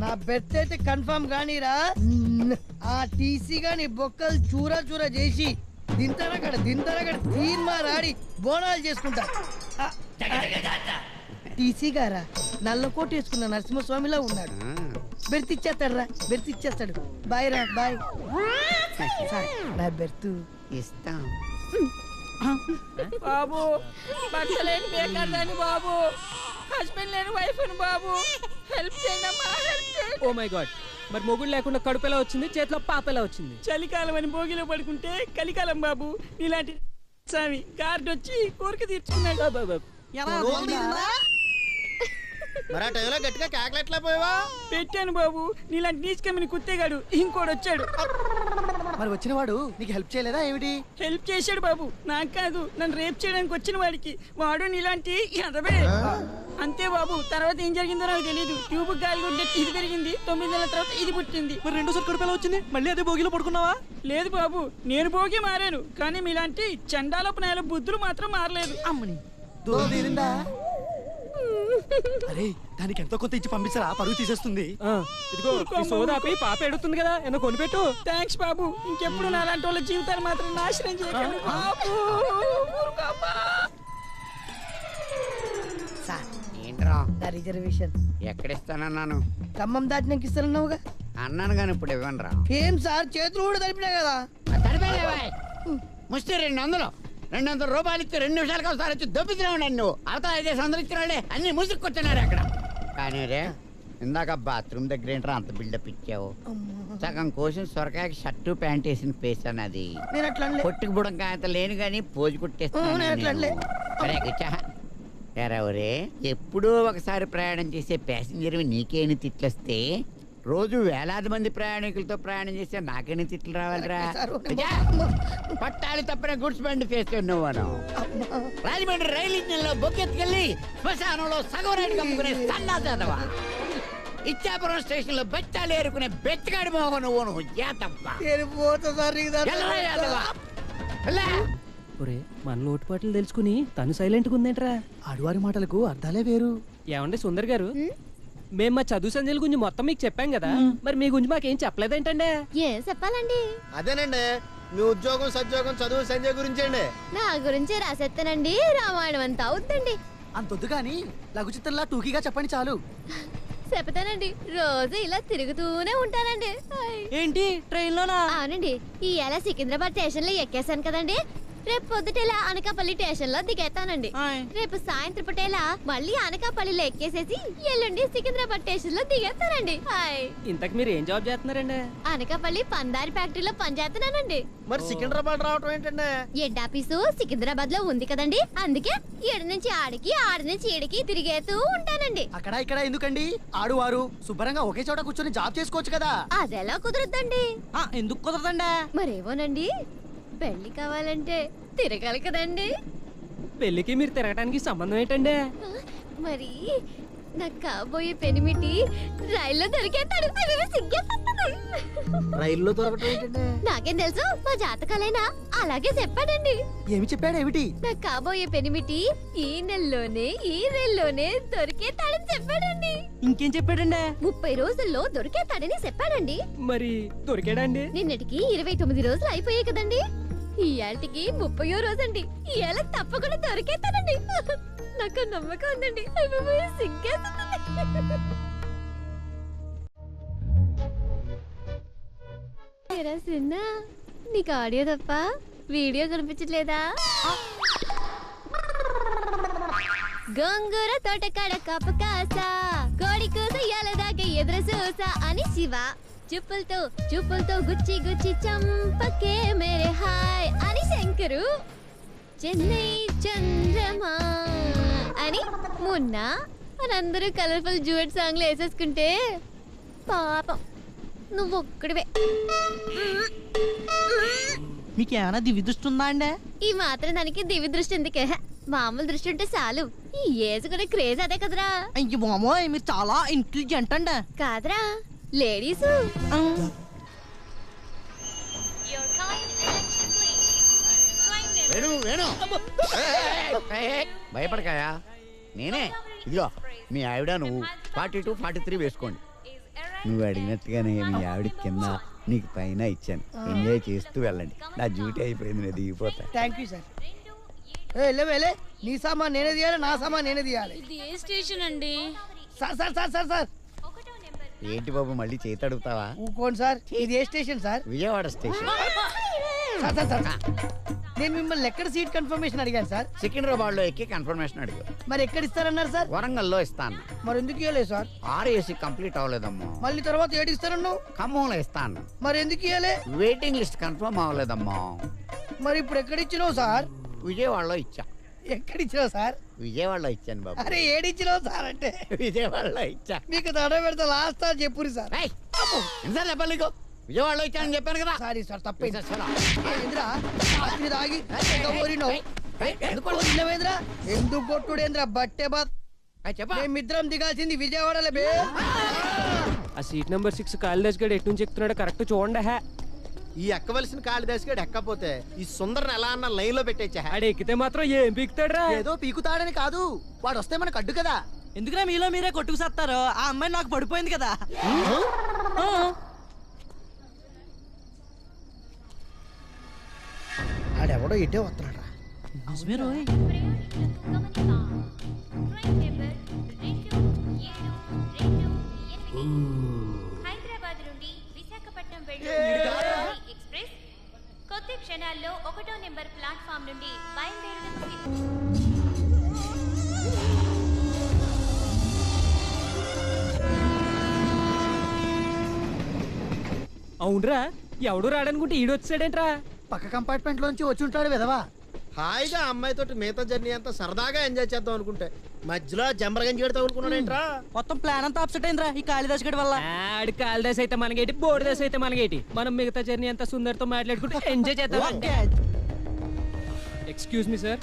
నా బెర్త్ అయితే కన్ఫర్మ్ గానీరా. ఆ టీసీ గాని బొక్కలు చూరా చూరా చేసి దింతరగడ తీన్మారాడి బోనాలు చేసుకుంటా. టీసీ గారా నల్ల కోట వేసుకున్న నరసింహస్వామిలా ఉన్నాడు. బెర్తిచ్చేస్తాడు. బాయ్ రా బాయ్. నా బెర్తు ఇస్తాం. బాబు భర్తలేని బేకార్దాన్ని బాబు, హస్బెండ్ లేని వైఫ్ బాబు, హెల్ప్ చేయండి. ఓ మై గాడ్, మరి మొగుడు లేకుండా కడుపు ఎలా వచ్చింది, చేతిలో పాప ఎలా వచ్చింది? చలికాలం అని భోగిలో పడుకుంటే కలికాలం బాబు. ఇలాంటి స్వామి కార్డు వచ్చి కోరిక తీర్చుకున్నాడు. గట్టిగా కేకలెట్లా పోయావా? పెట్టాను బాబు. నీలాంటి నీచ్ కమ్మిని కుత్తేగాడు ఇంకోటి వచ్చాడు. మరి వచ్చిన వాడు నీకు హెల్ప్ చేయలేదా ఏమిటి? హెల్ప్ చేశాడు బాబు, నాకు కాదు నన్ను రేప్ చేయడానికి వచ్చిన వాడికి. వాడు నీలాంటి ఎదవే అంతే బాబు. తర్వాత ఏం జరిగిందో నాకు తెలియదు. ట్యూబ్ గాలి కొట్టే ఇది పెరిగింది, 9 నెలల తర్వాత ఇది పుట్టింది. మరి రెండోసారి కడుపు ఎలా వచ్చింది? మళ్ళీ అదే భోగిలో పడుకున్నావా? లేదు బాబు, నేను భోగి మారాను కానీ మీలాంటి చండాలపు నేల బుద్ధులు మాత్రం మారలేదు. అమ్మని అరే దానికి ఎంతో కొంత ఇచ్చి పంపించరా, పరుగు తీసేస్తుంది. ఇదిగో సోదాపి పాప ఎడుతుంది కదా, ఏదో కొనిపెట్టు. థ్యాంక్స్ బాబు. ఇంకెప్పుడు నాలాంటి వాళ్ళ జీవితాలు మాత్రం నాశనం చేయకండి బాబు. ఏంట్రా నా రిజర్వేషన్ ఎక్కడిస్తానన్నాను? ఖమ్మం దాటినాక ఇస్తానన్నావుగా. అన్నాను కానీ ఇప్పుడు ఇవ్వను రా. ఏం సార్ చేతులు కూడా తడిపినా కదా. ముష్టి 200 రూపాయలు ఇచ్చి 2 నిమిషాలకు ఒకసారి వచ్చి దొబ్బితున్నావు నన్ను. అవతల 5 అందరూ ఇచ్చినాడే అన్ని ముసుక్కొచ్చున్నారు అక్కడ. కానీ రే ఇందాక బాత్రూమ్ దగ్గర ఏంట్రా అంత బిల్డప్ ఇచ్చావు? సగం కోసం సొరకాయకి షర్టు ప్యాంట్ వేసిన ఫేస్ అన్నది. పొట్టుకు బుడంకాయ అంత లేను కానీ పోజు కుట్టేస్తారే. ఎప్పుడో ఒకసారి ప్రయాణం చేసే ప్యాసింజర్ నీకేని తిట్లొస్తే రోజు వేలాది మంది ప్రయాణికులతో ప్రయాణం చేస్తే నాకేని తిట్లు రావాలిరా? పట్టాలి తప్పిన గుడ్స్ బండి ఫేస్ నువ్వు. రాజమండ్రి రైలు ఇంజిన్ లో బొక్కెత్తుకెళ్ళి శ్మశానంలో సగం రైలు కమ్ముకునే సన్నా చదవా. ఇచ్చాపురం స్టేషన్ లో బెచ్చాలు ఏరుకునే బెచ్చగాడి మోహ నువ్వు జాతవ్వా. మన లోటుపాట్లు తెలుసుకుని తను సైలెంట్ గా ఉందేంట్రా? ఆడువారి మాటలకు అర్థాలే వేరు. ఏమండి సుందర్ గారు, మేము మా చదువు సంజయ్ గురించి మొత్తం మీకు చెప్పాం కదా, మరి మీ గురించి మాకేం చెప్పలేదేంటండి? ఏం చెప్పాలండి? అదేనండి మీ ఉద్యోగం సద్యోగం చదువు సంజయ్ గురించి అండి. నా గురించి రాసేస్తానండి, రామాయణం అంతా అవుతుందండి. అంతొద్దు కానీ లఘు చిత్రంలా టూకీగా చెప్పండి చాలు. చెప్తానండి, రోజు ఇలా తిరుగుతూనే ఉంటానండి. ఏంటి ట్రైన్ లోనా? అవునండి, ఈ ఏళ సికింద్రాబాద్ స్టేషన్ లో ఎక్కేసాను కదండి. రేపు పొద్దుటేలా అనకాపల్లి స్టేషన్ లో దిగేస్తానండి. రేపు సాయంత్రం పూటేలా మళ్ళీ అనకాపల్లిలో ఎక్కేసేసి ఎల్లుండి సికింద్రాబాద్ స్టేషన్ లో దిగేస్తానండి. ఇంతకు మీరు ఏం జాబ్ చేస్తున్నారండి? అనకాపల్లి పందారి ఫ్యాక్టరీలో పనిచేస్తున్నానండి. మరి సికింద్రాబాద్ రావటం ఏంటండి? ఎడ్డాపీసు సికింద్రాబాద్ లో ఉంది కదండి, అందుకే ఏడు నుంచి ఆడికి ఆడి నుంచి ఏడికి తిరిగేస్తూ ఉంటానండి. అక్కడ ఇక్కడ ఎందుకండి? ఆడువారు శుభ్రంగా ఒకే చోట కూర్చొని జాబ్ చేసుకోవచ్చు కదా. అదెలా కుదరద్దండి? ఎందుకు కుదరదండి? మరేమోనండి, పెళ్లి కావాలంటే తిరగాలి కదండి. పెళ్లికి మీరు తిరగడానికి సంబంధం ఏంటండి? మరి నాకు కాబోయే పెనిమిటి రైల్లో దొరికేస్తాడు. రైల్లో దొరకటం ఏంటంటే నాకేం తెలుసు, మా జాతకాలైనా అలాగే చెప్పాడండి. ఏమి చెప్పాడు ఏమిటి? నాకు కాబోయే పెనిమిటి ఈ నెలలోనే ఈ రైల్లోనే దొరికేతాడని చెప్పాడండి. ఇంకేం చెప్పాడండి? 30 రోజుల్లో దొరికేతాడని చెప్పాడండి. మరి దొరికాడండి? నిన్నటికి 29 రోజులు అయిపోయాయి కదండి. ఇయాటికి 30వ రోజండి. ఇయాల తప్పకుండా దొరికేతాడండి. నాకు నమ్మకం ఉందండి. అయిపోయి సిగ్గేస్తుందండి. ఏరా సిన్న, నీకు ఆడియో తప్ప వీడియో కనిపించట్లేదా? గోంగూర తోటకాడ కపకాసా కోడి కూస ఎలదాకా ఎదురు చూసా అని శివ చూపులతో గుచ్చి గుచ్చి చంపకే మేరే హాయ్ అని శంకరు చెన్నై చంద్రమా అని మొన్న మనందరూ కలర్ఫుల్ డ్యూయట్ సాంగ్లు వేసేసుకుంటే పాపం నువ్వు ఒక్కడివే. మీకేమైనా దివ్య దృష్టి ఉందా అండి? ఈ మాత్రం దానికి దివ్య దృష్టి ఎందుకే? మామూలు దృష్టి ఉంటే చాలు. ఈ ఏజ్ కూడా క్రేజ్ అదే కదరా. అయ్యో మామోయ్, మీరు చాలా ఇంటెలిజెంట్ అండి. కాదరా లేడీస్. భయపడకాయా, నేనే. ఇదిగో మీ ఆవిడ నువ్వు 42, 43 వేసుకోండి. నువ్వు అడిగినట్టుగానే మీ ఆవిడ కింద నీకు పైన ఇచ్చాను. ఎంజాయ్ చేస్తూ వెళ్ళండి. నా డ్యూటీ అయిపోయింది, నేను దిగిపోతా. Thank you sir. వెళ్ళే నీ సామాన్ నేనే తీయాలి, నా సామాన్ నేనే తీయాలి. ఇది ఏ స్టేషన్ అండి? Sir sir sir sir sir ఏంటి బాబు మళ్ళీ చేతి అడుగుతావా? ఊకోండి సార్. ఇది ఏ station sir? Vijayawada station. Sir sir sir నేను మిమ్మల్ని ఎక్కడ సీట్ కన్ఫర్మేషన్ అడిగాను సార్? సికింద్రాబాద్ లో ఎక్కి కన్ఫర్మేషన్ అడిగా. మరి ఎక్కడ ఇస్తారన్నారు సార్? వరంగల్లో ఇస్తాను. మరి ఎందుకు ఇవ్వలేదు సార్? RAC complete అవ్వలేదమ్మా. మళ్ళీ తర్వాత ఏడు ఇస్తారన్నావు? ఖమ్మంలో ఇస్తాను. మరి ఎందుకు ఇవ్వలే? వెయిటింగ్ లిస్ట్ కన్ఫర్మ్ అవ్వలేదమ్మా. మరి ఇప్పుడు ఎక్కడ ఇచ్చినావు సార్? విజయవాడలో ఇచ్చా. ఎక్కడ ఇచ్చినావు సార్? విజయవాడలో ఇచ్చాను బాబు. అరే ఏడిచ్చినావు సార్ అంటే? విజయవాడలో ఇచ్చా. మీకు తడ పెడతా లాస్ట్ సార్ చెప్పురి సార్. ఎన్నిసార్లు చెప్పాలి నీకు? విజయవాడలో ఇచ్చానని చెప్పాను కదా. సారీ సార్ తప్పైంది. ఎందుకు కొట్టుడేంద్రా బట్టే బాత్? మేమిద్దరం దిగాల్సింది విజయవాడలో బే. ఆ సీట్ నెంబర్ 6 కాళిదాస్ గడు ఎటు నుంచి ఎక్కుతున్నాడో కరెక్ట్ చూడండి. ఈ ఎక్కవలసిన కాళిదాస్ గడు ఎక్కపోతే ఈ సుందరని ఎలా అన్న లైన్ లో పెట్టేచ్చా? ఆడు ఎక్కితే మాత్రం ఏం పీకుతాడ్రా? ఏదో పీకుతాడని కాదు, వాడు వస్తే మనకు అడ్డు కదా. ఎందుకురా మీలో మీరే కొట్టుకు సత్తారు? ఆ అమ్మాయి నాకు పడిపోయింది కదా. ఆడెవడో ఇటే వస్తున్నాడు. హైదరాబాద్ నుండి విశాఖపట్నం వెళ్ళే ఎక్స్ప్రెస్ కొద్ది క్షణాల్లో 1వ నెంబర్ ప్లాట్ఫామ్ నుండి బయలుదేరడం. అవునరా, ఎవడు రాడనుకుంటే ఈడొచ్చాడేంట్రా? పక్క కంపార్ట్మెంట్ లోంచి వచ్చి ఉంటాడు విధవా. హాయిగా అమ్మాయితోటి మిగతా జర్నీ అంతా సరదాగా ఎంజాయ్ చేద్దాం అనుకుంటే మధ్యలో జంబరగంజి గడి తగులుకున్నాడేంట్రా? మొత్తం ప్లాన్ అంతా అప్సెట్ అయిందిరా ఈ కాళిదాస్ గడి వల్ల. ఆడి కాళిదాస్ అయితే మనకేటి, బోర్దాస్ అయితే మనకేటి. మనం మిగతా జర్నీ అంతా సుందర్తో మాట్లాడుకుంటే ఎంజాయ్ చేద్దాం. Excuse me sir,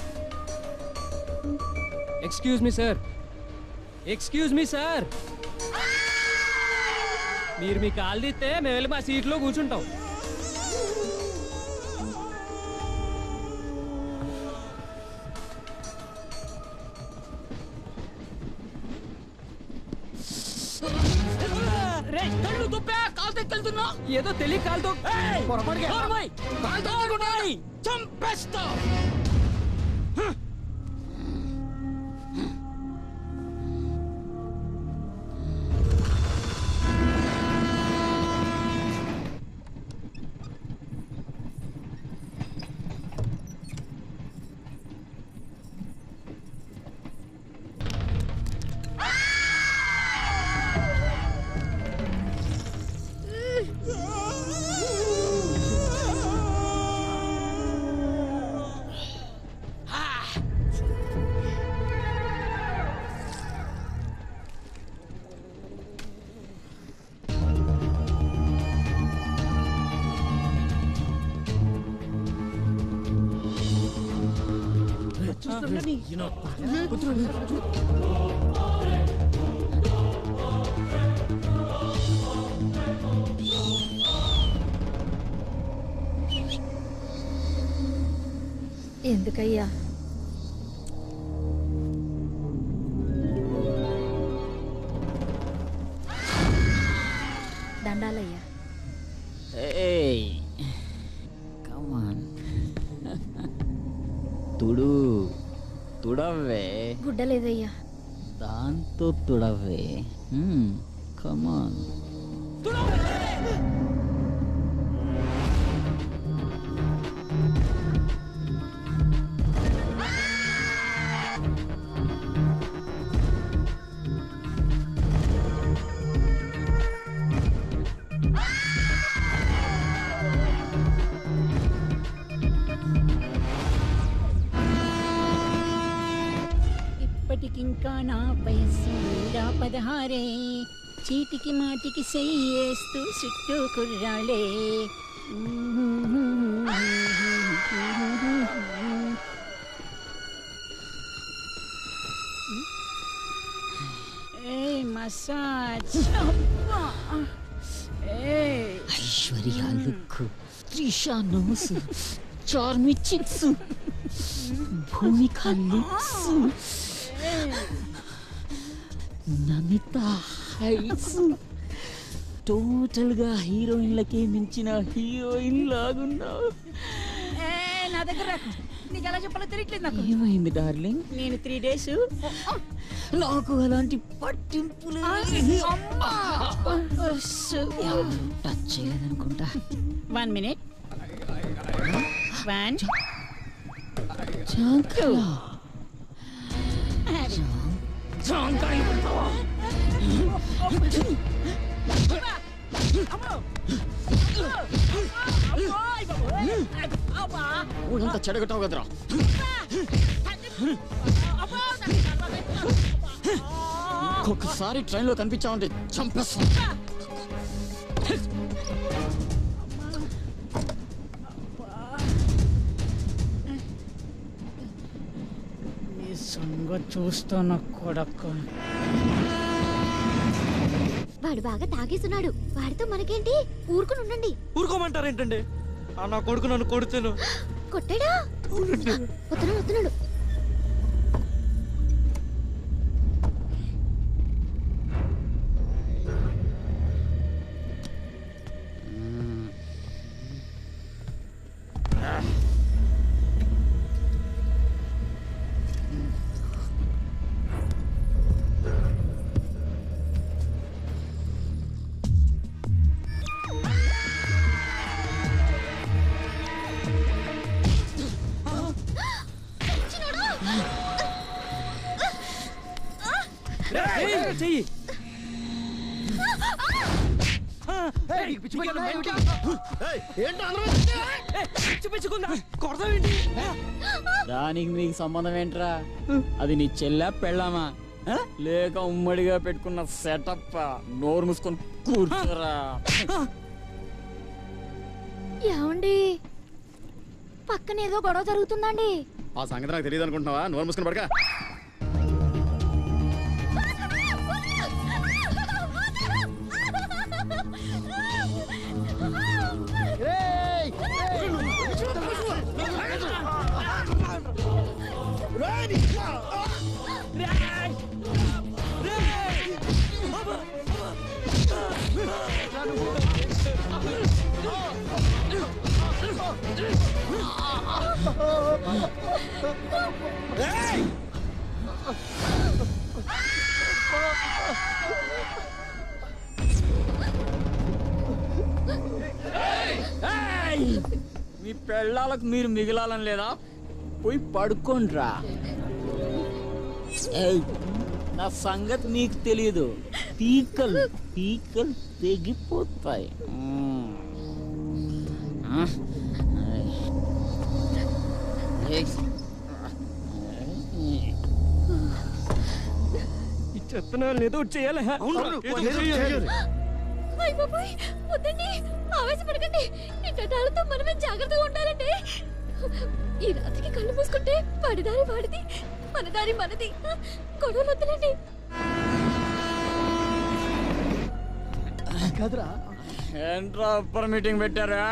excuse me sir, excuse me sir. మీరు మీ కాలు తీస్తే మేము వెళ్ళి మా సీట్లో కూర్చుంటాం. ఏదో తెలియ కాలుతో చంపేస్తా. ఎందుకయ్యా? దండాలయ్యా. కమాన్ తుడు తుడవే. గుడ్డలేదయ్యా. దాంతో తుడవే. కమాన్ ఇప్పటికింకా నా వయస్సు 16 చీటికి మాటికి చెయ్యేస్తూ చుట్టూ కుర్రాళ్ళే. Massage. Aishwarya look, Trisha nose, Charmi cheeks, Bhumika lips, Namitha heights. Total గా హీరోయిన్లకే మించిన హీరోయిన్ లాగున్నావు. నా దగ్గర నీకు ఎలా చెప్పాలో తెలియట్లేదు నాకు. ఏమైంది డార్లింగ్? నేను 3 days నాకు అలాంటి పట్టింపులు టచ్ చేయలేదనుకుంటా. 1 minute. 1 ఊరంతా చెడగొట్టావు కదరా. ఒక్కసారి ట్రైన్లో కనిపించావంటే చంపేస్తా. నీ సంగతి చూస్తున్న కొడక్క. వాడు బాగా తాగేస్తున్నాడు. వాడితో మనకేంటి? ఊరుకుని ఉండండి. ఊరుకోమంటారేంటండి? నా కొడుకు నన్ను కొడుతాను. కొట్టాడా? వస్తున్నాడు. చెయ్యి. దానికి నీకు సంబంధం ఏంట్రా? అది నీ చెల్లె పెళ్ళామా లేక ఉమ్మడిగా పెట్టుకున్న సెటప్? నోరు మూసుకొని కూర్చోరా. ఏమండి, పక్కన ఏదో గొడవ జరుగుతుందండి. ఆ సంగతి నాకు తెలియదు అనుకుంటున్నావా? నోరు మూసుకొని పడక. మీ పెళ్ళాలకు మీరు మిగిలాలని లేదా? పోయి పడుకోండ్రా. నా సంగతి నీకు తెలియదు. పీకలు తెగిపోతాయి. ఈ చెత్తనాలు ఏదో చేయాలి. వద్దండి, ఆవేశపడకండి. ఈ కట్టాలతో మనమే జాగ్రత్తగా ఉండాలండి. ఈ రాత్రికి కళ్ళు మూసుకుంటే వాడి దారి వాడిది, మన దారి మనది. గొడవలు వద్దులండి. ఏంట్రా అప్పర్ మీటింగ్ పెట్టారా?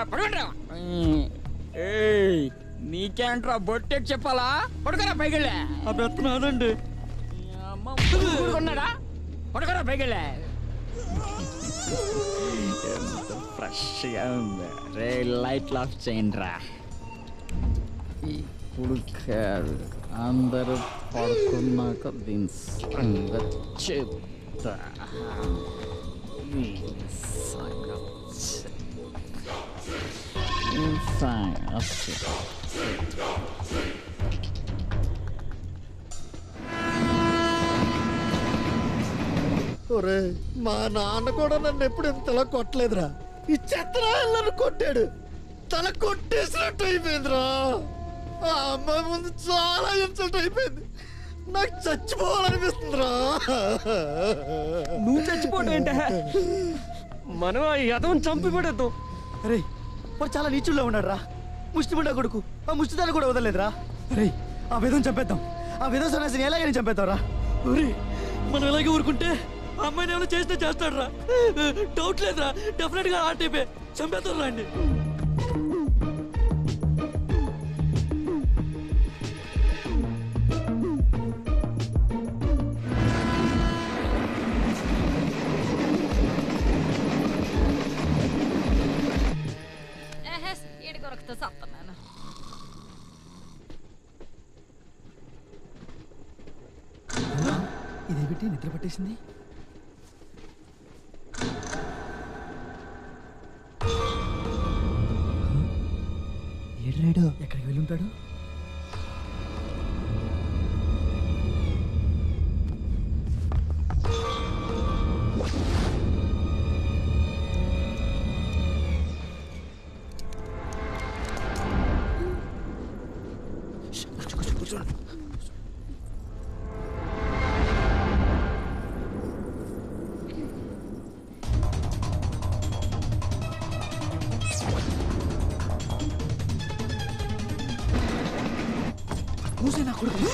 నీకేంట్రా బొట్టెట్ చెప్పాలా? పడుకోరా పైకెళ్ళే. అబ్బెత్తనాదండి. ఉన్నాడా? పడుకోరా పైకెళ్ళే. ఎంత ఫ్రెష్గా ఉంది రే. లైట్లు ఆఫ్ చేయండి రా. ఇప్పుడు కాదు, అందరూ పడుకున్నాక దీని సంగతి చెప్తా. ఒరే మా నాన్న కూడా నన్ను ఎప్పుడు ఇంతలా కొట్టలేదురా. ఈ చెత్తరా నన్ను కొట్టాడు. తల కొట్టేసినట్టు అయిపోయిందిరా. ఆ అమ్మాయి ముందు చాలా ఇన్సల్ట్ అయిపోయింది. నాకు చచ్చిపోవాలనిపిస్తుందిరా. నువ్వు చచ్చిపోవడం ఏంట? మనం ఆ యదవం చంపి పడేద్దాం. అరే వాడు చాలా నీచుల్లో ఉన్నాడు రా. ముష్టిముండ కొడుకు ఆ ముష్టిదాన్ని కూడా వదలలేదురా. అరే ఆ విధం చంపేద్దాం. ఆ విధం సన్యాసిని ఎలాగైనా చంపేద్దాం రా. ఒరే మనం ఎలాగే ఊరుకుంటే ఆ అమ్మాయిని ఏమైనా చేస్తే చేస్తాడు రా. డౌట్ లేదురా, డెఫినెట్ గా ఆ టైపే. చంపేద్దాం రా అండి. ఏడు కొరకుతో సత్తన్నాను. ఇదేమిటి నిద్ర పట్టేసింది? ఏడ్రాడు ఎక్కడికి వెళ్ళి ఉంటాడు? మూసేనా కొడుకు?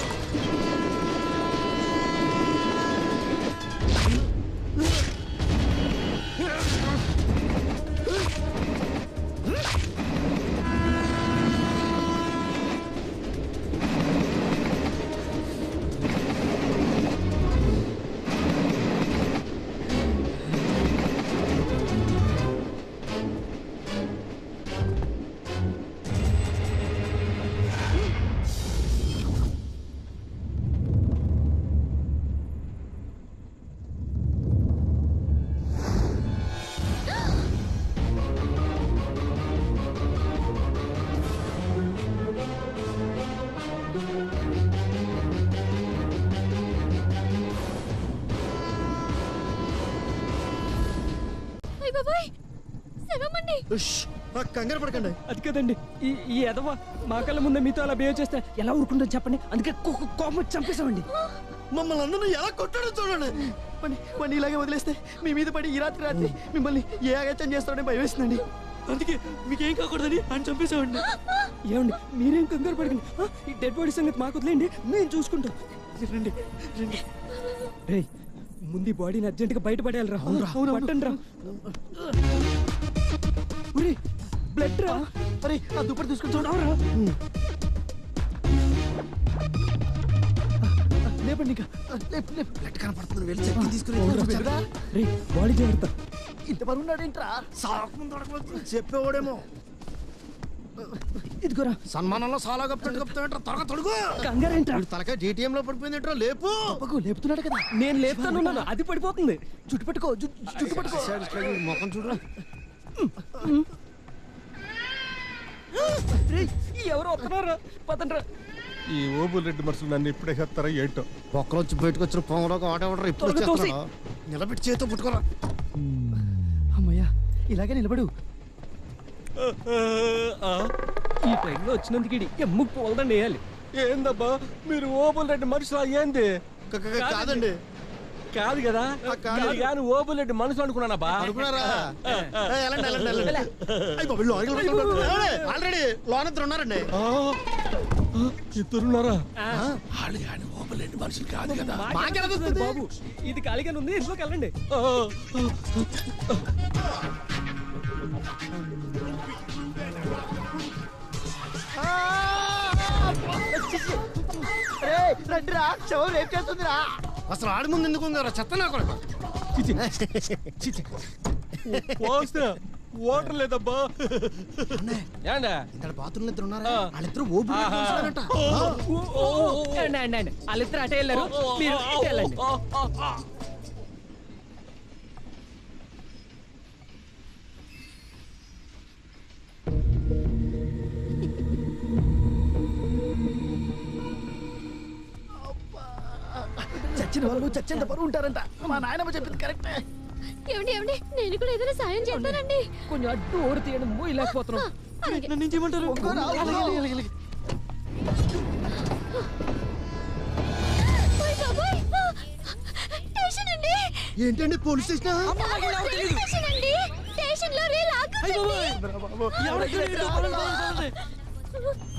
కంగారు పడకండి. అది కదండి, ఈ ఎదవ మా కళ్ళ ముందే మీతో అలా బిహేవ్ చేస్తే ఎలా ఊరుకుంటుందో చెప్పండి. అందుకే కోపం వచ్చి చంపేశామండి. మమ్మల్ని అందరూ ఎలా కొట్టాడో చూడండి. వాడిని ఇలాగే వదిలేస్తే మీ మీద పడి ఈ రాత్రి మిమ్మల్ని ఏ అగత్యం చేస్తాడని భయం వేస్తుందండి. అందుకే మీకేం కాకూడదని అని చంపేశామండి. ఏమండి మీరేం కంగారు పడకండి. ఈ డెడ్ బాడీ సంగతి మాకు వదిలేండి, మేము చూసుకుంటాం. రండి రండి. రేయ్ ముందు ఈ బాడీని అర్జెంటుగా బయటపడేయాలి రా. పట్టండి రా. బ్లడ్ రా. అరే ఆ దుప్పటి తీసుకొని చూడరా. లేపండి ఇంకా. బ్లడ్ కనపడుతుంది. వెళ్ళి చెక్ తీసుకుని రే బాడీ జాగ్రత్త. ఇంత బరువు ఉన్నాడేంట్రా? సాకు ముందు చెప్పేవాడేమో. ఇదిగోరా సన్మానంలో సాలా కప్పుతావేంట్రా? త్వరగా తొడుగు. కంగారేంట్రా? తలకాయ జీటీఎం లో పడిపోయిందేంట్రా? లేపు. లేపుతున్నాడు కదా. నేను లేపుతాను, అది పడిపోతుంది. జుట్టు పట్టుకో, జుట్టు పట్టుకో. ముఖం చూడరా. ఎవరు వస్తున్నారా? పదండ్రా. ఈ ఓబుల్ రెడ్డి మనుషులు నన్ను ఇప్పుడే చెప్తారా ఏంటో. ఒక్కరొచ్చి బయటకు వచ్చిన పొంగలోకి ఆడేవాడరా. ఇప్పుడు నిలబెట్టి చేతితో పుట్టుకోరా. అమ్మయ్యా ఇలాగే నిలబడు. ఈ టైంలో వచ్చినందుకు ఎమ్ము పోలదండి వేయాలి. ఏందబ్బా మీరు ఓబుల్ రెడ్డి మనుషులు? ఏంది? కాదండి. కాదు కదా. కానీ ఓబుల్ రెడ్డి మనుషులు అనుకున్నానబ్బా. అనుకున్నారా? ఆల్రెడీ లోన్ ఇద్దరు ఉన్నారండి. ఇద్దరున్నారా? వాళ్ళు కానీ ఓబుల్ రెడ్డి మనుషులు కాదు కదా. బాబు ఇది ఖాళీగానే ఉంది, ఇంట్లోకి వెళ్ళండి. ఆ రండిరా శవం రేపు చేస్తుందిరా. అసలు ఆడి ముందు ఎందుకు ఉందారా చెత్త నా కొడుకు. వాటర్ లేదబ్బా. ఇక్కడ బాత్రూమ్ ఇద్దరు ఉన్నారా? వాళ్ళిద్దరు ఓపిక వాళ్ళిద్దరు అటే వెళ్ళారు, మీరు ఇటు వెళ్ళండి. చచ్చిన వాళ్ళు చచ్చేంత బరువు ఉంటారంట. మా నాయనమ్మ చెప్పింది కరెక్టే. ఏమండి ఏమండి నేను కూడా ఏదైనా సాయం చేస్తానండి. కొంచెం అడ్డు ఓడి తీయడం మోయలేకపోతున్నాం. నన్ను ఏం చేయమంటారు? ఏంటండి పోలీస్ స్టేషన్?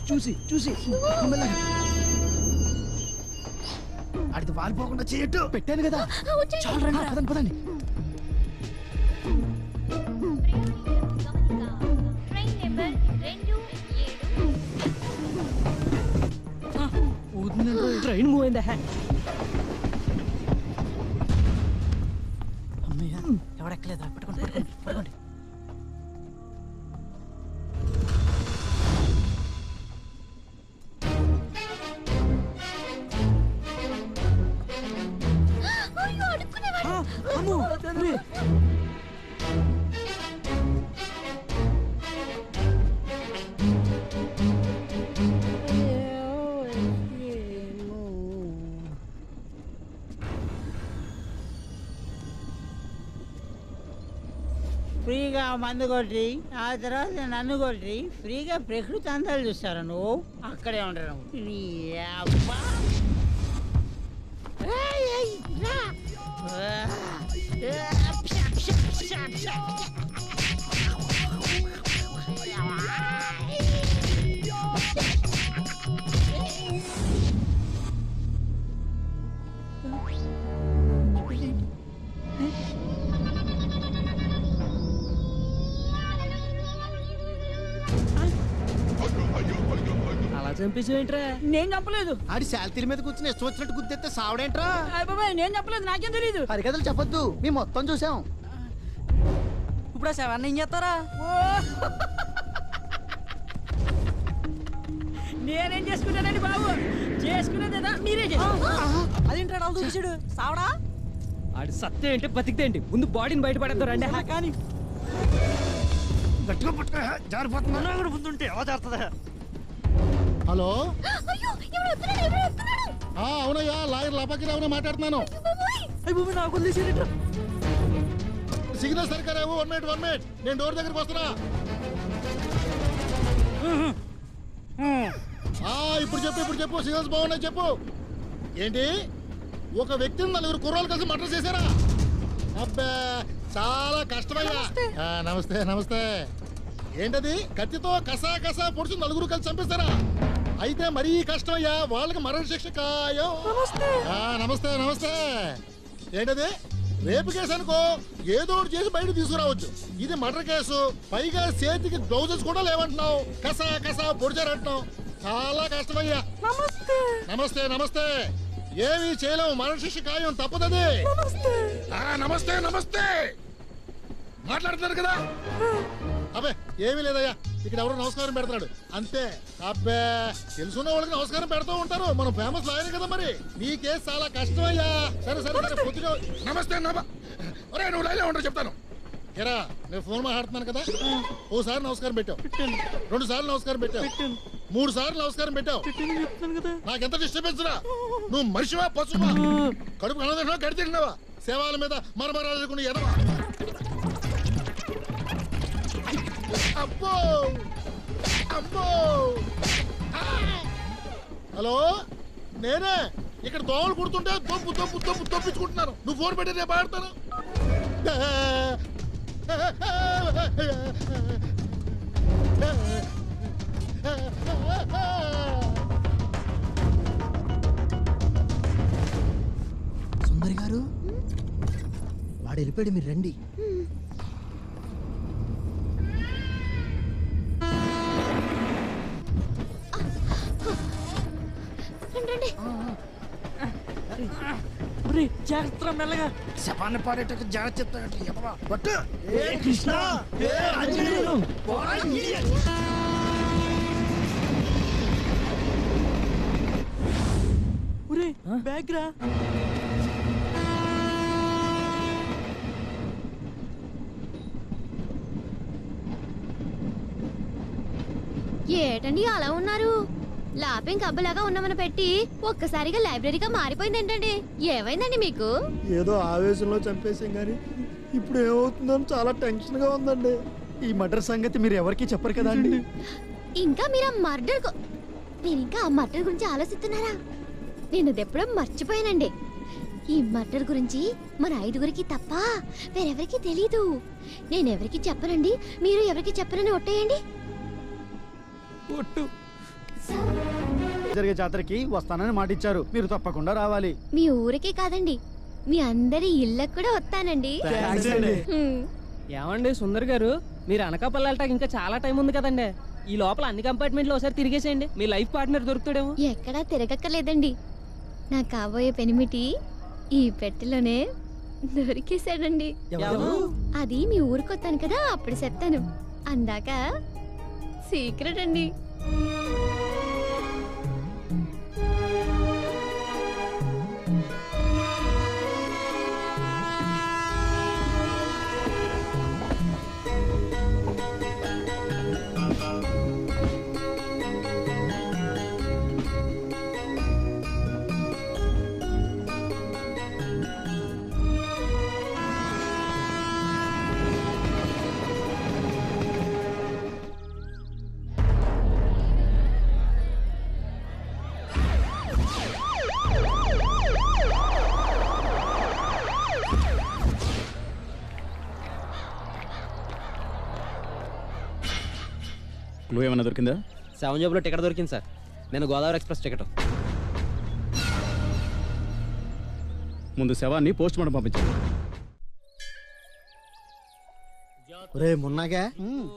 చూసి అడిగి వాలిపోకుండా చేయట్టు పెట్టాను కదా. చాలా రండి పదండి పదండి. ట్రైన్ మూవ్ అయిందా? అమ్మయ్య ఎవడెక్కలేదా? పట్టుకోండి పట్టుకోండి. ఫ్రీగా మందు కొట్టి ఆ తర్వాత నన్ను కొట్టి ఫ్రీగా ప్రకృతి అందాలు చూస్తారా నువ్వు? అక్కడే ఉండరు. అలా చంపేసేంట్రా? నేను చెప్పలేదు. ఆడి శాలతీల మీద కూర్చుని ఇష్టం వచ్చినట్టు గుర్తెత్తే సావడేంట్రా? బాబాయ్ నేను చెప్పలేదు, నాకేం తెలీదు. హరికథలు చెప్పొద్దు, మేము మొత్తం చూసాం. ఇప్పుడు ఆ శవాన్ని ఏం చేస్తారా? నేనేం చేసుకున్నానండి బాబు? చేసుకునేదేదా మీరే అదేంటాడు వాళ్ళు చూసాడు సావడా? ఆడి సత్తే ఏంటి బతికితే ఏంటి? ముందు బాడీని బయటపడేద్దాం రండి. కానీ గట్టిగా పట్టుకో, జారిపోతున్నా ముందుంటే ఎలా జారుతుందా? హలో అవునయ్యా, లాయర్ లపాకిరావునే మాట్లాడుతున్నాను. సిగ్నల్ సరిగ్గా రావు. 1 minute నేను డోర్ దగ్గరికి వస్తున్నా. ఇప్పుడు చెప్పు సిగ్నల్స్ బాగున్నాయి చెప్పు. ఏంటి ఒక వ్యక్తిని 4 కుర్రాలు కలిసి మర్డర్ చేశారా? అబ్బా చాలా కష్టమయ్యా. నమస్తే. ఏంటది కత్తితో కసా పొడిచి 4 కలిసి చంపిస్తారా? అయితే మరీ కష్టమయ్యా, వాళ్ళకి మరణ శిక్ష ఖాయం. నమస్తే. ఏంటది రేపు కేసు అనుకో, ఏదో ఒకటి చేసి బయట తీసుకురావచ్చు. ఇది మర్డర్ కేసు, పైగా చేతికి గ్లౌజెస్ కూడా లేవంటున్నావు. కసా పొడిచారంటున్నావు. చాలా కష్టమయ్యా. నమస్తే. ఏమీ చేయలేము, మరణ శిక్ష ఖాయం, తప్పదది. నమస్తే మాట్లాడుతున్నారు కదా. అబ్బే ఏమీ లేదయ్యా, ఇక్కడ ఎవరో నమస్కారం పెడతాడు అంతే. అబ్బే తెలుసున్న వాళ్ళకి నమస్కారం పెడుతూ ఉంటారు. మనం ఫేమస్ లాయర్ కదా, మరి నీ కేసు చాలా కష్టమయ్యా. సరే కొద్దిగా నమస్తే. నువ్వు లైన్లో ఉంటావు చెప్తాను. ఎరా నేను ఫోన్ మాట్లాడుతున్నాను కదా. ఓసారి నమస్కారం పెట్టావు, 2 సార్లు నమస్కారం పెట్టావు, 3 సార్లు నమస్కారం పెట్టావు. నాకెంత డిస్టర్బెన్స్ రా. నువ్వు మనిషివా పశువా? కడుపు కనదిన్నావా గడి తింటున్నావా? సేవాల మీద మరమరాజకుండా ఎదవా. అబ్బో హలో, నేనే ఇక్కడ దోమలు కుడుతుంటే తొప్పించుకుంటున్నాను. నువ్వు ఫోన్ పెట్టి రేపు ఆడతాను. సుందరి గారు వాడు వెళ్ళిపోయాడు, మీరు రండి. రండి. జాగ్రత్త మెల్లగా. శపాన్ని పాడేటట్టు జాగ్రత్త పట్టు. బ్యాగ్ రా. ఏటండి అలా ఉన్నారు? లాపింగ్ కబ్బలాగా ఉన్నామని పెట్టి ఒక్కసారిగా లైబ్రరీగా మారిపోయింది ఏంటండి? ఏమైందండి మీకు? ఏదో ఆవేశంలో చంపేసాం కానీ ఇప్పుడు ఏమవుతుందో చాలా టెన్షన్ గా ఉందండి. ఈ మర్డర్ సంగతి మీరు ఎవరికి చెప్పరు కదా అండి? ఇంకా మీరు ఆ మర్డర్ గురించి ఆలోచిస్తున్నారా? నేను ఎప్పుడో మర్చిపోయానండి. ఈ మర్డర్ గురించి మన 5గురికి తప్ప వేరెవరికి తెలీదు. నేను ఎవరికి చెప్పనండి, మీరు ఎవరికి చెప్పరని ఒట్టేయండి. జరిగే జాతరకి వస్తానని మాటిచ్చారు, మీరు తప్పకుండా రావాలి. మీ ఊరికే కాదండి, మీ అందరి ఇళ్ళకు కూడా వస్తానండి. ఏమండి సుందర్ గారు, మీరు అనకాపల్లి వెళ్ళటానికి ఇంకా చాలా టైం ఉంది కదండి. ఈ లోపల అన్ని కంపార్ట్మెంట్లు ఒకసారి తిరిగేసేయండి, మీ లైఫ్ పార్ట్నర్ దొరుకుతాడేమో. ఎక్కడా తిరగక్కర్లేదండి, నా కాబోయే పెనిమిటి ఈ పెట్టెలోనే దొరికేశాడండి. అది మీ ఊరికొత్తాను కదా, అప్పుడు చెప్తాను. అందాక సీక్రెట్ అండి. క్లూ ఏమైనా దొరికిందా? 7 జాబ్లో టికెట్ దొరికింది సార్. నేను గోదావరి ఎక్స్ప్రెస్ టికెట్. ముందు శవాన్ని పోస్ట్ మార్టం పంపించాను. రే మున్నాగా,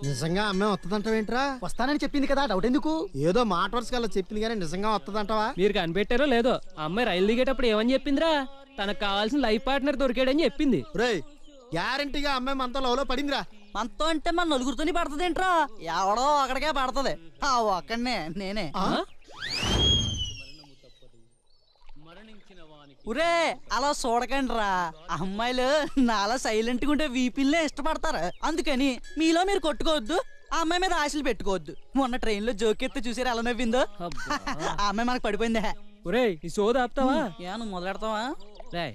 నిజంగా అమ్మాయి వస్తుందంటావేంట్రా? వస్తానని చెప్పింది కదా, డౌట్ ఎందుకు? ఏదో మాట వరుసగా చెప్పింది కానీ నిజంగా వస్తుందంటావా? మీరు కనిపెట్టారో లేదో, ఆ అమ్మాయి రైలు దిగేటప్పుడు ఏమని చెప్పిందిరా? తనకు కావాల్సిన లైఫ్ పార్ట్నర్ దొరికాడని చెప్పింది. రే గ్యారంటీగా అమ్మాయి మనతో లవ్ లో పడిందిరా. మనతో అంటే మన నలుగురితోని పడుతుందేంట్రా? ఎవడో అక్కడికే పడుతుంది. ఒక్కడనే నేనే. ఒరే అలా చూడకండి రా, అమ్మాయిలు నాలా సైలెంట్ గా ఉంటే వీపిల్నే ఇష్టపడతారు. అందుకని మీలో మీరు కొట్టుకోవద్దు, ఆ అమ్మాయి మీద ఆశలు పెట్టుకోవద్దు. మొన్న ట్రైన్ లో జోకెత్తే చూసారు ఎలా నవ్విందో. ఆ అమ్మాయి మనకు పడిపోయిందే. ఒరే ఈ సోద ఆపుతావా? నువ్వు మొదలెడతావా? రే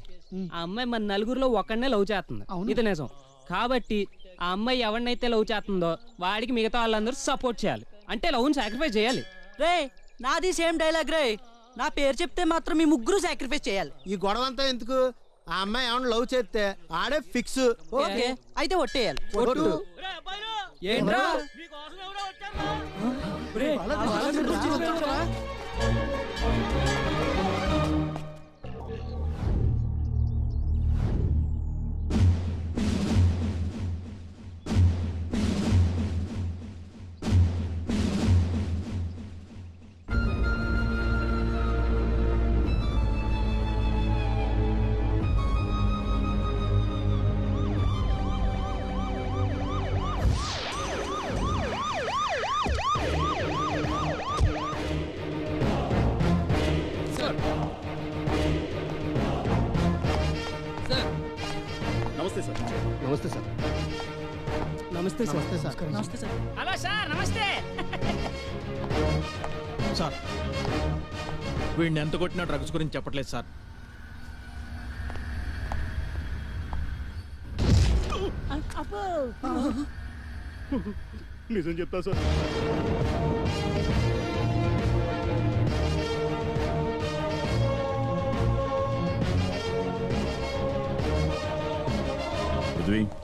ఆ అమ్మాయి మన నలుగురిలో ఒక్కడనే లవ్ చేస్తుంది, ఇది నిజం. కాబట్టి ఆ అమ్మాయి ఎవరినైతే లవ్ చేస్తుందో వాడికి మిగతా వాళ్ళందరూ సపోర్ట్ చేయాలి, అంటే లవ్ సాక్రిఫైస్ చేయాలి. రే నాది సేమ్ డైలాగ్ రే, నా పేరు చెప్తే మాత్రం మీ ముగ్గురు సాక్రిఫైస్ చేయాలి. ఈ గొడవ అంతా ఎందుకు? ఆ అమ్మాయి ఏమన్నా లవ్ చేస్తే ఆడే ఫిక్స్. ఓకే అయితే ఒట్టేయాలి. ఏంట్రా నమస్తే సార్. నమస్తే సార్. నమస్తే సార్. నమస్తే సార్. నమస్తే సార్. హలో సార్, నమస్తే సార్ వీడిని ఎంత కొట్టినా డ్రగ్స్ గురించి చెప్పట్లేదు సార్. నిజం చెప్తా సార్.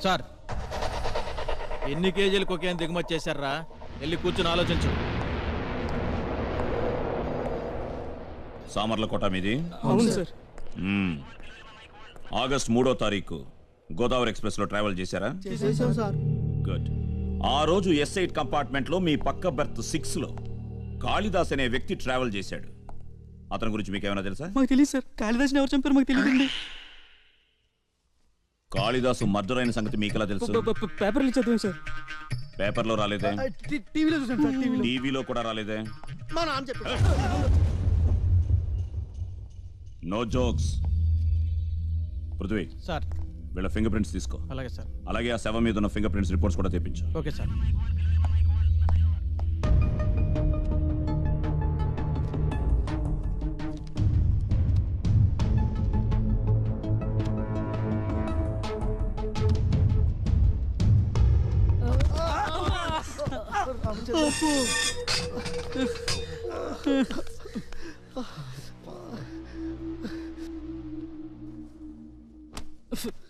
సార్ ఎన్ని కేజీలు కొకేన్ దిగుమతి చేశారా? వెళ్ళి కూర్చుని ఆలోచించు. సామర్లకోట మీది? అవును సార్. ఆగస్ట్ 3వ తారీఖు గోదావరి ఎక్స్ప్రెస్ లో ట్రావెల్ చేశారా? చేసేసాం సార్. గుడ్. ఆ రోజు S8 కంపార్ట్మెంట్ లో మీ పక్క బెర్త్ 6 లో కాళిదాస్ అనే వ్యక్తి ట్రావెల్ చేశాడు. అతని గురించి మీకు ఏమైనా తెలుసా? మాకు తెలియదు సార్. కాళిదాసుని ఎవరు చంపారు మాకు తెలియదండి. కాళిదాసు మర్డర్ అయిన సంగతి మీకు ఎలా తెలుసు? పేపర్లు చదివాం సార్. పేపర్లో రాలేదే? టీవీలో చూసాం సార్. టీవీలో కూడా రాలేదే? మా నాన్న చెప్పాడు. No jokes. పృథ్వీ సార్, వీళ్ళ ఫింగర్ ప్రింట్స్ తీసుకో. అలాగే సార్. అలాగే ఆ శవం మీద ఉన్న ఫింగర్ ప్రింట్స్ రిపోర్ట్స్ కూడా తెప్పించు. Okay sir.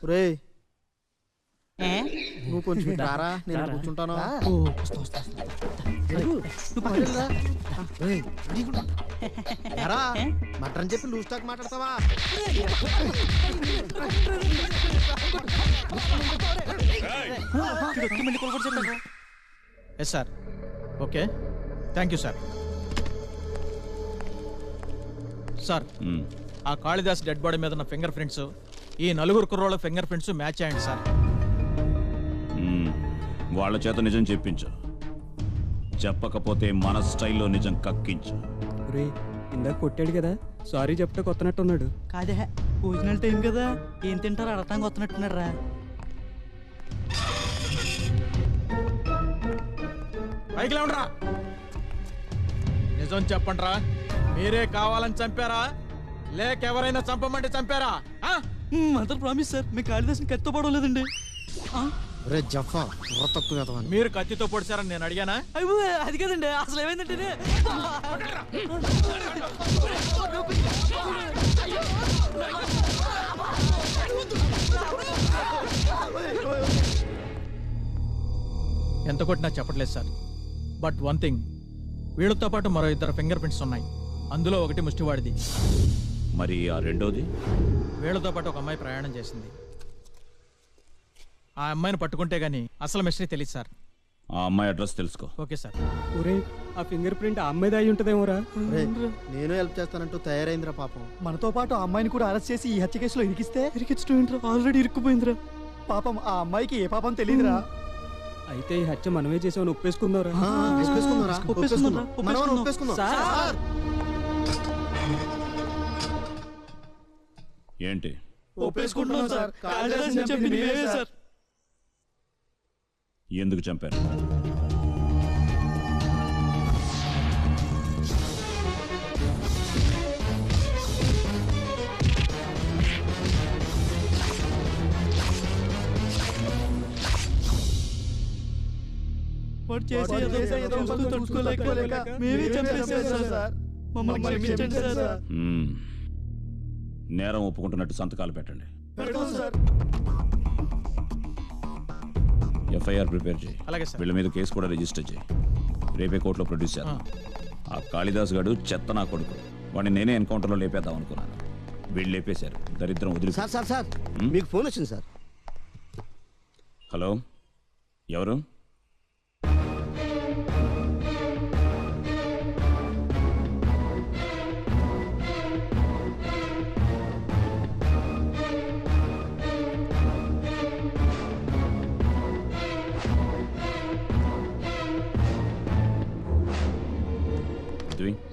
రే నువ్వు కొంచెం రారా, నేను కూర్చుంటాను. మటన్ చెప్పి లూజ్ టాక్ మాట్లాడతావా? Yes sir. Okay, thank you sir. Sir, ఆ కాళిదాస్ డెడ్ బాడీ మీద ఉన్న ఫింగర్ ప్రింట్స్ ఈ నలుగురు కుర్రోళ్ళ ఫింగర్ ప్రింట్స్ మ్యాచ్ అయ్యండి సార్. వాళ్ళ చేత నిజం చెప్పించు. చెప్పకపోతే మన స్టైల్లో నిజం కక్కించు. ఇందాక కొట్టాడు కదా, సారీ చెప్తే కొత్తనట్టున్నాడు. కాదే భోజనాల టైం కదా, ఏం తింటారు అడగటానికి వస్తున్నట్టున్నారా? పైకి లేవండ్రా. నిజం చెప్పండ్రా, మీరే కావాలని చంపారా లేక ఎవరైనా చంపమంటే చంపారా? అందరు ప్రామిస్ సార్, మీ కాళిదాసుని కత్తితో పడవలేదండి. మీరు కత్తితో పొడిచారని నేను అడిగానా? అది కదండి, అసలు ఏమైందంటే ఎంత కొట్టినా చెప్పట్లేదు సార్. బట్ వన్ థింగ్, వీళ్ళతో పాటు మరో ఇద్దరు ఫింగర్ ప్రింట్స్ ఉన్నాయి. అందులో ఒకటి ముష్టివాడిది. మరి ఆ రెండోది? వీళ్ళతో పాటు ఒక అమ్మాయి ప్రయాణం చేసింది. ఆ అమ్మాయిని పట్టుకుంటే గానీ అసలు మిస్టరీ తెలియదు సార్. ఆ అమ్మాయి అడ్రస్ తెలుసుకో. Okay sir. ఒరే, ఆ ఫింగర్ ప్రింట్ ఆ అమ్మాయిది అయి ఉంటదేమోరా. నేను హెల్ప్ చేస్తానంటూ తయారైందిరా పాపం. మనతో పాటు ఆ అమ్మాయిని కూడా అరెస్ట్ చేసి ఈ హత్య కేసులో ఇరికించడం ఏంట్రా? ఆల్రెడీ ఇరుక్కుపోయిందిరా పాపం. ఆ అమ్మాయికి ఏ పాపం తెలియదురా. అయితే ఈ హత్య మనమే చేసామని ఒప్పేసుకుందాంరా. ఏంటి? ఒప్పేసుకుంటున్నాం సార్. కాళిదాసుని చంపింది మేమే సార్. ఎందుకు చంపారు? వాడు చేసే ఏదో తట్టుకోలేక మేమే చంపేశాం సార్. మమ్మల్ని క్షమించండి సార్. నేరం ఒప్పుకుంటున్నట్టు సంతకాలు పెట్టండి. ఎఫ్ఐఆర్ ప్రిపేర్ చేయి. వీళ్ళ మీద కేసు కూడా రిజిస్టర్ చేయి. రేపే కోర్టులో ప్రొడ్యూస్ చేద్దాం. ఆ కాళిదాస్ గాడు చెత్త నా కొడుకు. వాడిని నేనే ఎన్కౌంటర్లో లేపేద్దాం అనుకున్నాను. వీళ్ళు లేపేశారు. దరిద్రం వదిలి. సార్ మీకు ఫోన్ వచ్చింది సార్. హలో, ఎవరు?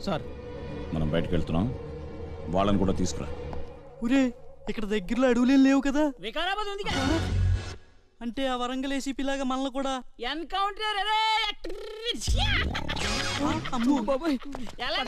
సార్, మనం బయటకు వెళ్తున్నాం. వాళ్ళని కూడా తీసుకురా. ఒరే, ఇక్కడ దగ్గరలో అడవులేం లేవు కదా? వికారాబాద్ ఉంది కదా. అంటే ఆ వరంగల్ ఏసీపీ లాగా మనల్ని కూడా ఎన్కౌంటర్. అమ్మో బాబాయ్, ఎలా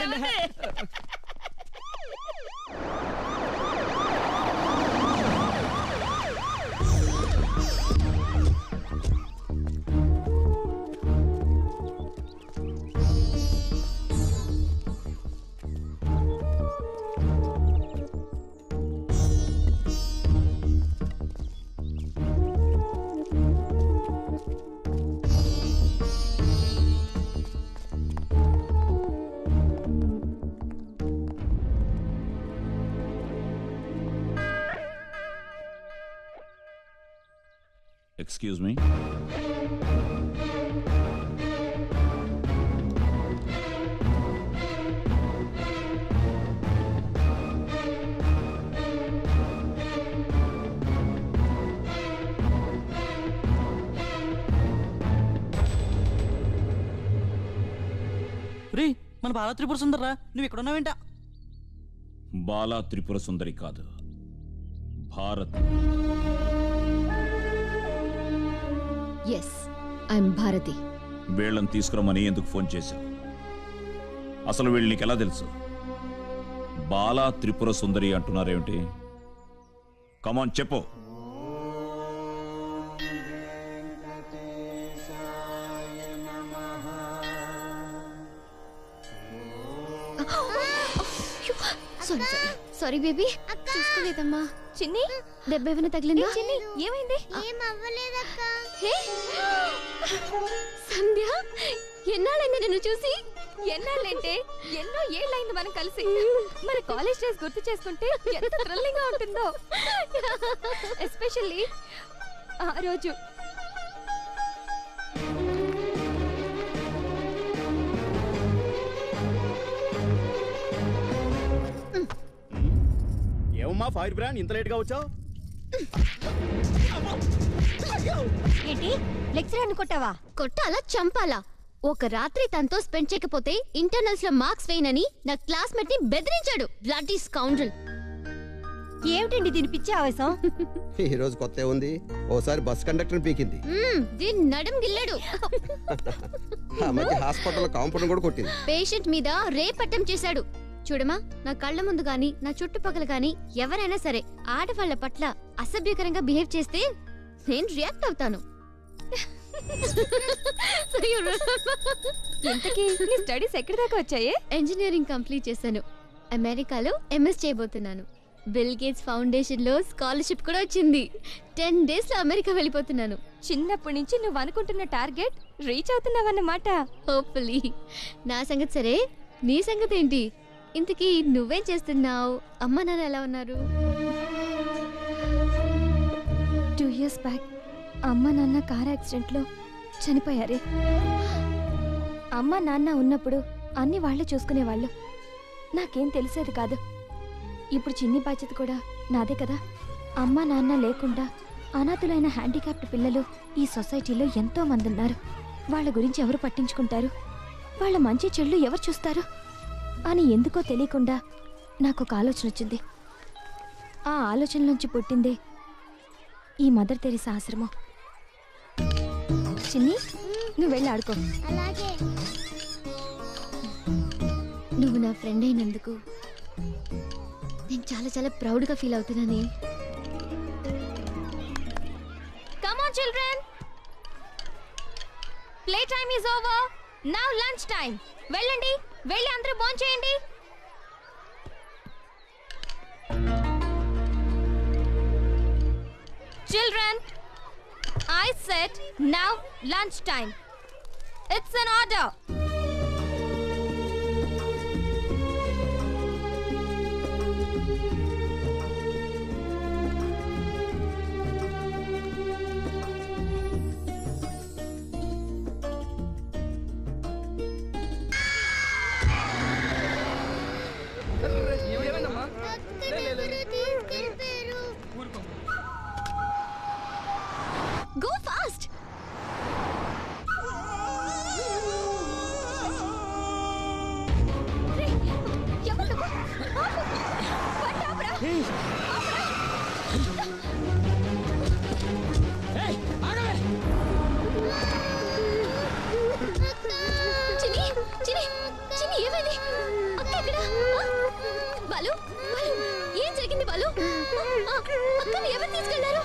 Excuse me. మన బాలా త్రిపుర సుందర్రా, నువ్వు ఇక్కడ ఉన్నావేంట? బాలా త్రిపుర సుందరి కాదు, భారతి. Yes, I'm Bharati. వీళ్ళని తీసుకురమ్మని ఎందుకు ఫోన్ చేశావు? అసలు వీళ్ళు నీకు ఎలా తెలుసు? బాలా త్రిపుర సుందరి అంటున్నారేమిటి? కమాన్ చెప్పు. సారీ బేబీ, చూసుకోలేదమ్మా. చిన్ని, దెబ్బ ఏమైనా తగిలిందా? చిన్ని, ఏమైంది? సంధ్య, ఎన్నాళ్ళైంది నిన్ను చూసి? ఎన్నాళ్ళంటే ఎన్నో ఏళ్ళైంది మనం కలిసి. మన కాలేజ్ డేస్ గుర్తు చేసుకుంటే ఎంత థ్రిల్లింగ్ గా ఉంటుందో. ఎస్పెషల్లీ ఆ రోజు. ఏమమ్మా ఫైర్ బ్రాండ్ ఇంత లేట్ గా వచ్చావు? ఏంటి, లెక్చరర్ కొట్టావా? కొట్టాలా, చంపాలా? ఒక రాత్రి తనతో స్పెండ్ చేయకపోతే ఇంటర్నల్స్ లో మార్క్స్ వేయనని నా క్లాస్మేట్ ని బెదిరించాడు. Bloody scoundrel. ఏమిటండి దీని పిచ్చి ఆవేశం? ఈ రోజు కొత్త ఉంది. ఓసారి బస్ కండక్టర్ పీకింది. దీని నడుం గిల్లాడు. ఆ మధ్య హాస్పిటల్ కాంపౌండ్ కూడా కొట్టింది. పేషెంట్ మీద రేప్ అటెంప్ట్ చేశాడు. చూడమా, నా కళ్ళ ముందు గాని నా చుట్టుపక్కల గాని ఎవరైనా సరే ఆడవాళ్ల పట్ల అసభ్యకరంగా బిహేవ్ చేస్తే నేను రియాక్ట్ అవుతాను. ఇంతకీ నీ స్టడీస్ ఎక్కడి దాకా వచ్చాయే? ఇంజనీరింగ్ కంప్లీట్ చేశాను. అమెరికాలో ఎంఎస్ చేయబోతున్నాను. బిల్ గేట్స్ ఫౌండేషన్ లో స్కాలర్షిప్ కూడా వచ్చింది. 10 days లో అమెరికా వెళ్ళిపోతున్నాను. చిన్నప్పటి నుంచి నువ్వు అనుకుంటున్న టార్గెట్ రీచ్ అవుతున్నావన్నమాట. హోప్ఫుల్లీ. నా సంగతి సరే, నీ సంగతి ఏంటి? ఇంతకీ నువ్వేం చేస్తున్నావు? అమ్మ నాన్న ఎలా ఉన్నారు? 2 years బ్యాక్ అమ్మ నాన్న కార్ యాక్సిడెంట్లో చనిపోయారే. అమ్మ నాన్న ఉన్నప్పుడు అన్ని వాళ్ళే చూసుకునేవాళ్ళు. నాకేం తెలిసేది కాదు. ఇప్పుడు చిన్ని బాధ్యత కూడా నాదే కదా. అమ్మ నాన్న లేకుండా అనాథులైన హ్యాండిక్యాప్డ్ పిల్లలు ఈ సొసైటీలో ఎంతో మంది ఉన్నారు. వాళ్ళ గురించి ఎవరు పట్టించుకుంటారు? వాళ్ళ మంచి చెళ్ళు ఎవరు చూస్తారు అని ఎందుకో తెలియకుండా నాకు ఒక ఆలోచన వచ్చింది. ఆ ఆలోచన నుంచి పుట్టిందే ఈ మదర్ తెరీసా ఆశ్రమం. చిన్ని, నువ్వు వెళ్ళి ఆడుకో. నువ్వు నా ఫ్రెండ్ అయినందుకు నేను చాలా చాలా ప్రౌడ్గా feel అవుతున్నానే. Come on children, play time is over, now lunch time. వెళ్ళండి, వెళ్ళి అందరూ భోంచేయండి చేయండి. Children, I said now lunch time. It's an order. Go fast. Balu, ఏం జరిగింది బాలు? అక్కని ఎవరు తీసుకెళ్లారు?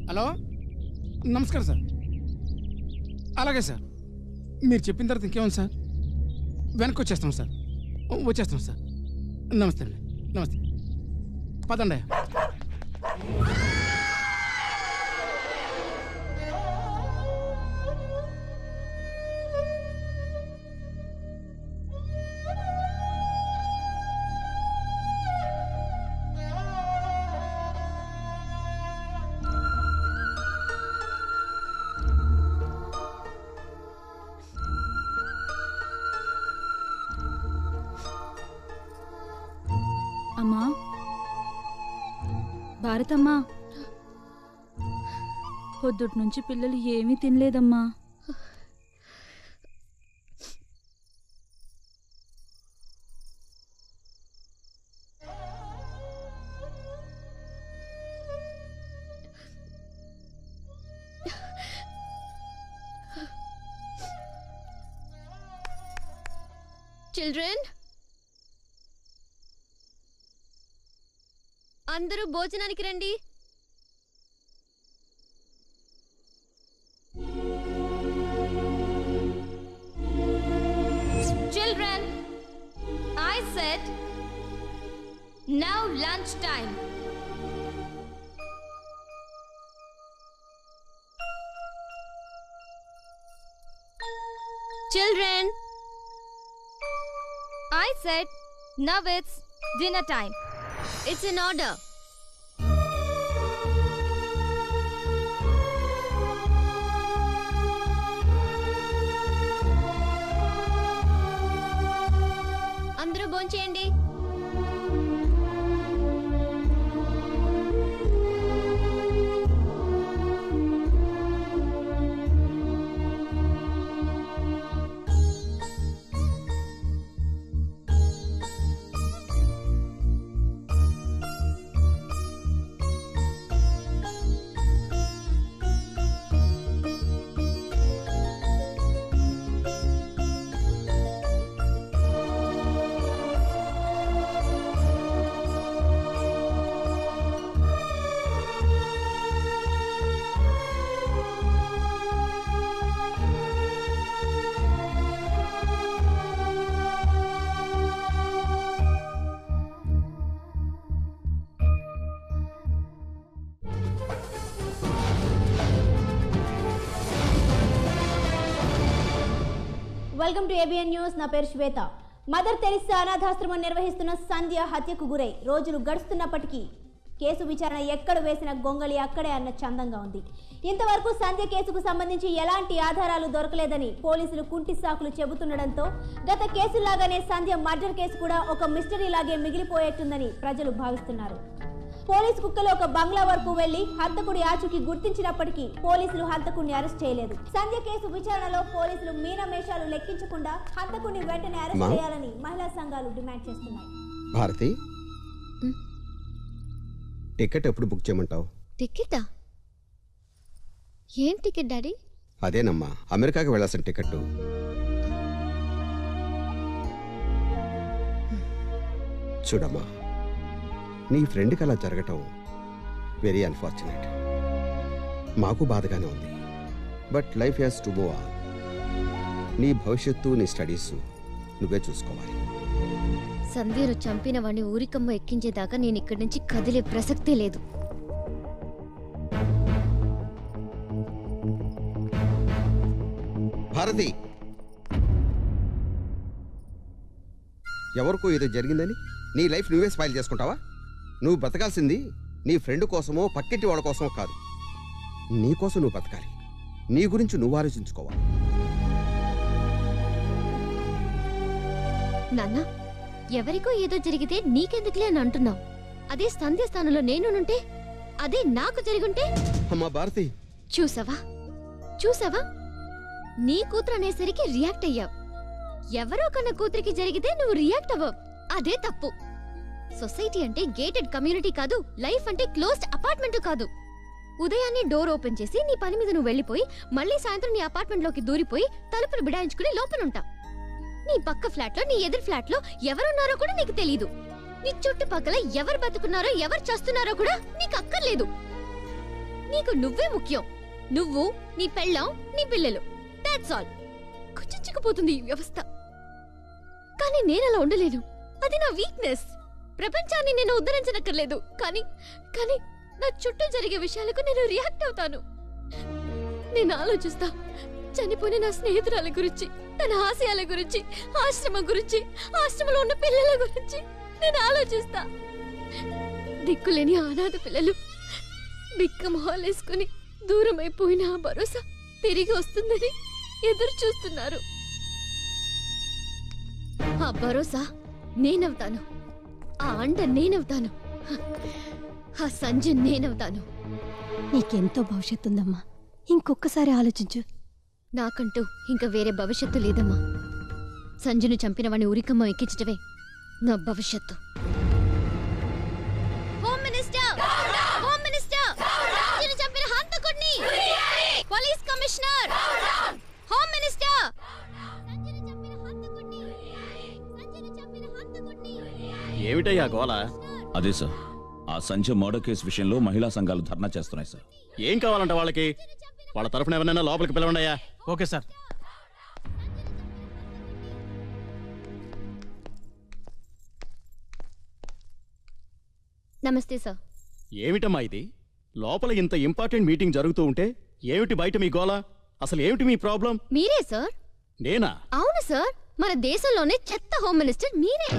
హలో నమస్కారం సార్. అలాగే సార్, మీరు చెప్పిన తర్వాత ఇంకేముంది సార్, వెనక్కి వచ్చేస్తాం సార్. వచ్చేస్తాం సార్. నమస్తే అండి. నమస్తే. పదండి. అమ్మా, భారతమ్మా, పొద్దుటి నుంచి పిల్లలు ఏమీ తినలేదమ్మా. చిల్డ్రన్, అందరూ భోజనానికి రండి. Children, I said now lunch time. Children, I said now it's dinner time. It's in order. అందరూ భోంచేయండి. Welcome to ABN news. నా పేరు శ్వేత. మదర్ తెరిసా అనాథాశ్రమం నిర్వహిస్తున్న సంధ్య హత్యకు గురై రోజులు గడుస్తున్నప్పటికీ కేసు విచారణ ఎక్కడ వేసిన గొంగళి అక్కడే అన్న చందంగా ఉంది. ఇంతవరకు సంధ్య కేసుకు సంబంధించి ఎలాంటి ఆధారాలు దొరకలేదని పోలీసులు కుంటి సాకులు చెబుతుండడంతో గత కేసులాగానే సంధ్య మర్డర్ కేసు కూడా ఒక మిస్టరీ లాగే మిగిలిపోయేట్టుందని ప్రజలు భావిస్తున్నారు. పోలీసు కుక్కలు ఒక బంగ్లా వరకు వెళ్లి హంతకుడి ఆచూకీ గుర్తించినప్పటికీ పోలీసులు హంతకుడిని అరెస్ట్ చేయలేదు. సంధ్య కేసు విచారణలో పోలీసులు మీనమేషాలు లెక్కించకుండా హంతకుడిని వెంటనే అరెస్ట్ చేయాలని మహిళా సంఘాలు డిమాండ్ చేస్తున్నాయి. భారతి, టికెట్ ఎప్పుడు బుక్ చేయమంటావు? టికెటా? ఏం టికెట్ డాడీ? అదేనమ్మా, అమెరికాకి వెళ్ళాల్సిన టికెట్. చూడమ్మా, నీ ఫ్రెండ్కి అలా జరగటం వెరీ అన్ఫార్చునేట్. మాకు బాధగానే ఉంది. But life has to move on. నీ భవిష్యత్తు, నీ స్టడీస్ నువ్వే చూసుకోవాలి. సంధ్యను చంపిన వాడిని ఊరికమ్మ ఎక్కించేదాకా నేను ఇక్కడి నుంచి కదిలే ప్రసక్తే లేదు. భారతి, ఎవరికో ఏదో జరిగిందని నీ లైఫ్ నువ్వే స్పాయిల్ చేసుకుంటావా? నువ్వు బతకాల్సింది నీ ఫ్రెండ్ కోసమో పక్కింటి వాళ్ళ కోసమో కాదు, నీ కోసం నువ్వు బతకాలి. నీ గురించి నువ్వు ఆలోచించుకోవాలి. నాన్న, ఎవరికో ఏదో జరిగితే నీకెందుకులే అని అంటున్నావు. అదే సంధ్య స్థానంలో నేనుంటే, అదే నాకు జరుగుంటే? అమ్మా భారతి, చూసావా? నీ కూతురు అనేసరికి రియాక్ట్ అయ్యావు. ఎవరో కన్న కూతురికి జరిగితే నువ్వు రియాక్ట్ అవ్వవు. అదే తప్పు. సొసైటీ అంటే గేటెడ్ కమ్యూనిటీ కాదు, లైఫ్ అంటే క్లోజ్డ్ అపార్ట్మెంట్ కాదు. ఉదయాన్నే డోర్ ఓపెన్ చేసి నీ పని మీద నువ్వు వెళ్ళిపోయి మళ్ళీ సాయంత్రం నీ అపార్ట్మెంట్ లోకి దూరిపోయి తలుపులు బిడాయించుకుని లోపలుంటావు. నీ పక్క ఫ్లాట్ లో, నీ ఎదురు ఫ్లాట్ లో ఎవరున్నారో కూడా నీకు తెలీదు. నీ చుట్టుపక్కల ఎవరు బతుకున్నారో ఎవరు చేస్తున్నారో కూడా నీకు అక్కర్లేదు. నీకు నువ్వే ముఖ్యం. నువ్వు, నీ పెళ్ళాం, నీ పిల్లలు. That's all. కుచిక్కుపోతుంది ఈ వ్యవస్థ. కానీ నేనలా ఉండలేను. అది నా వీక్నెస్. ప్రపంచాన్ని నేను ఉద్ధరించనక్కర్లేదు, కానీ నా చుట్టూ జరిగే విషయాలకు నేను రియాక్ట్ అవుతాను. నేను ఆలోచిస్తా చనిపోయిన నా స్నేహితురాల గురించి, తన ఆశయాల గురించి, ఆశ్రమం గురించి, ఆశ్రమంలో ఉన్న పిల్లల గురించి నేను ఆలోచిస్తా. దిక్కులేని అనాథ పిల్లలు బిక్క మొహాలేసుకుని దూరమైపోయిన ఆ భరోసా తిరిగి వస్తుందని ఎదురు చూస్తున్నారు. ఆ భరోసా నేనవుతాను. ఆ అండ నేనవుతాను. ఆ సంజయ్ నేనవుతాను. నీకెంతో భవిష్యత్తు ఉందమ్మా. ఇంకొకసారి ఆలోచించు. నాకంటూ ఇంకా వేరే భవిష్యత్తు లేదమ్మా. సంజును చంపిన వాడిని ఉరికమ్మ ఎక్కించటమే నా భవిష్యత్తు. Home minister! Home minister! సంజును చంపిన హంతకుడిని! Police commissioner! Home minister! ఏమిటయ్యా గోల? అదే సార్, ఆ సంజయ్ మర్డర్ కేసు విషయంలో మహిళా సంఘాలు ధర్నా చేస్తున్నాయి సార్. ఏం కావాలంట వాళ్ళకి? వాళ్ళ తరఫున ఎవరైనా లోపలికి పిలవండియా. Okay sir. నమస్తే సార్. ఏమిటమ్మా ఇది? లోపల ఇంత ఇంపార్టెంట్ మీటింగ్ జరుగుతూ ఉంటే ఏమిటి బయట మీ గోల? అసలు ఏమిటి మీ ప్రాబ్లం? మీరే సార్. నేనా? అవును సార్, మన దేశంలోనే చెత్త హోమ్ మినిస్టర్ మీరే.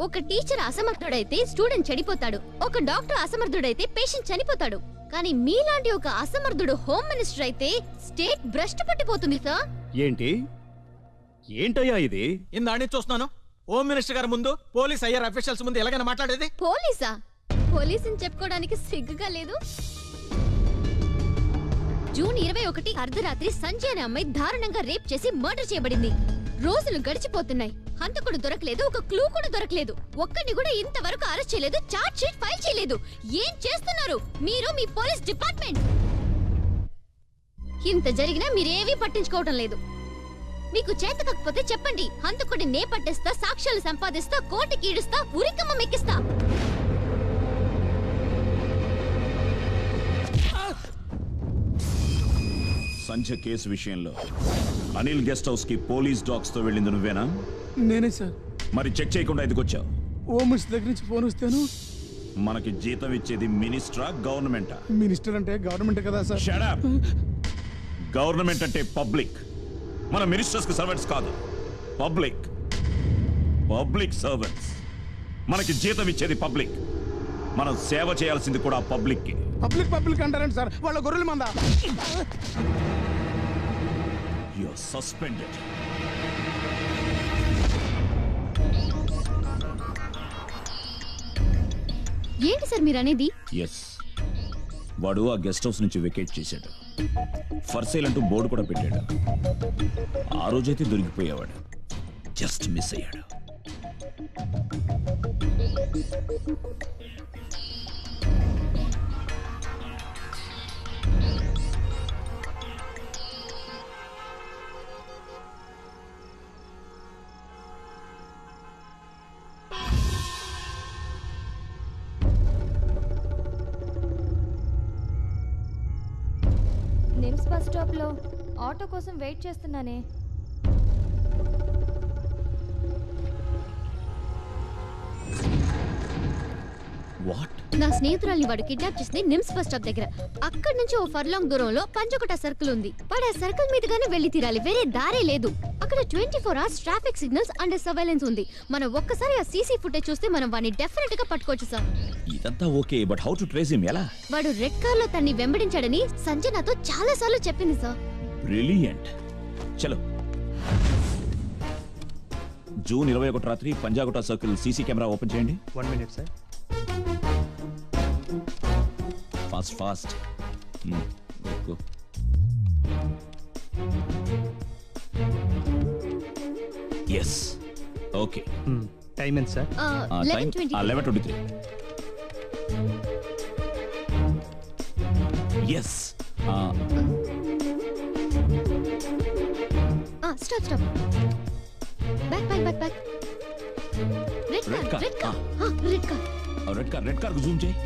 ఒక టీచర్ అసమర్థుడైతే స్టూడెంట్ చెడిపోతాడు, ఒక డాక్టర్ అసమర్థుడైతే పేషెంట్ చనిపోతాడు. కానీ మీలాంటి ఒక అసమర్థుడు హోమ్ మినిస్టర్ అయితే స్టేట్ భ్రష్టు పట్టిపోతుంది సార్. ఏంటయ్యా ఇది? ఇందాన్ని చూస్తున్నాను. హోమ్ మినిస్టర్ గారి ముందు, పోలీస్ ఐఆర్ అఫీషియల్స్ ముందు ఎలాగైనా మాట్లాడేది? పోలీసా? పోలీసుని చెప్పుకోవడానికి సిగ్గుగా లేదు? జూన్ 21 అర్ధరాత్రి సంజయ్ అనే అమ్మాయి దారుణంగా రేప్ చేసి మర్డర్ చేయబడింది. రోజులు గడిచిపోతున్నాయి, హంతకుడు దొరకలేదు, ఒక క్లూ కూడా దొరకలేదు. ఒక్కడిని కూడా ఇంతవరకు అరెస్ట్ చేయలేదు, చార్జ్ షీట్ ఫైల్ చేయలేదు. ఏం చేస్తున్నారు మీరు, మీ పోలీస్ డిపార్ట్మెంట్? ఇంత జరిగినా మీరేవీ పట్టించుకోవటం లేదు. మీకు చేత కాకపోతే చెప్పండి, హంతకుడిని నే పట్టేస్తా, సాక్ష్యాలు సంపాదిస్తా, కోర్టుకి ఈడుస్తా, ఉరికమ్మ మెక్కిస్తా. సంజయ్ కేసు విషయంలో అనిల్ గెస్ట్ హౌస్ కి పోలీస్ డాగ్స్ తో వెళ్ళింది నువ్వేనా? నేనే సార్. మరి చెక్ చేయకుండా ఎందుకు వచ్చావు? హోమ్ మినిస్టర్ దగ్గర నుంచి ఫోన్ వస్తాను. మనకి జీతం ఇచ్చేది మినిస్టరా గవర్నమెంటా? మినిస్టర్ అంటే గవర్నమెంట్ కదా సార్. Shut up. గవర్నమెంట్ అంటే పబ్లిక్. మన మినిస్టర్స్ కి సర్వెంట్స్ కాదు, పబ్లిక్. Public servants. మనకి జీతం ఇచ్చేది పబ్లిక్, మనం సేవ చేయాల్సింది కూడా పబ్లిక్ కి. పబ్లిక్ అంటారండి సార్, వాళ్ళ గొర్రెల మంద. You are suspended. ఏంటి సార్ మీరు అనేది? ఎస్, వాడు ఆ గెస్ట్ హౌస్ నుంచి వెకేట్ చేశాడు. ఫర్ సేల్ అంటూ బోర్డు కూడా పెట్టాడు. ఆ రోజైతే దొరికిపోయేవాడు, జస్ట్ మిస్ అయ్యాడు. నిమ్స్ బస్ స్టాప్ లో ఆటో కోసం వెయిట్ చేస్తున్నానే. వాట్? నా స్నేహితురాల్ని వాడు కిడ్నాప్ చేసింది నిమ్స్ బస్ స్టాప్ దగ్గర. అక్కడ నుంచి ఓ ఫర్లాంగ్ దూరంలో పంచకోట సర్కిల్ ఉంది. వాడు ఆ సర్కిల్ మీదుగానే వెళ్లి తీరాలి, వేరే దారే లేదు. అక్కడ 24 hours traffic signals under surveillance ఉంది. మనం ఒక్కసారి ఆ సీసీ ఫుటేజ్ చూస్తే మనం వాడిని డెఫినెట్ గా పట్టుకోవచ్చు సార్. ఇదంతా okay, but how to trace him? ఎలా? వాడు రెడ్ కార్ లో తన్ని వెంబడించాడని సంజయ్ నాతో చాలా సార్లు చెప్పింది సార్. బ్రిలియంట్. చలో, జూన్ 21 రాత్రి Panjagutta circle CC camera open చేయండి. 1 minute sir. Fast fast. Yes, okay. Time ఎంత sir? 11:23. Yes. Stop stop. Back back back back. Red car red car. Red car కు జూమ్ చేయి.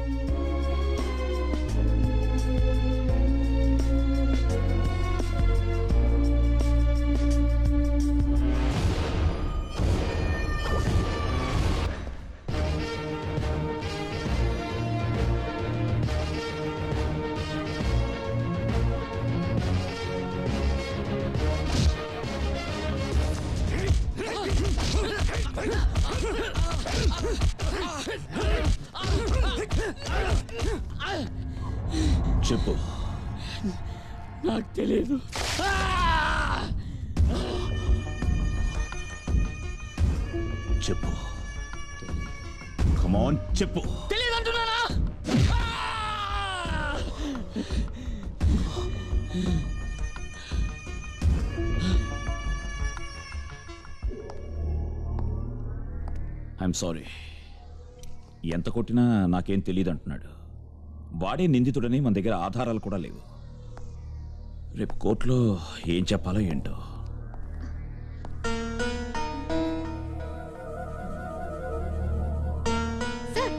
చెప్పు. నాకు తెలియదు. చెప్పు. కమ్ ఆన్, చెప్పు. తెలియదు అంటున్నానా? I'm sorry. ఎంత కొట్టినా నాకేం తెలియదు అంటున్నాడు. వాడే నిందితుడని మన దగ్గర ఆధారాలు కూడా లేవు. రేపు కోర్టులో ఏం చెప్పాలో ఏంటో. సార్,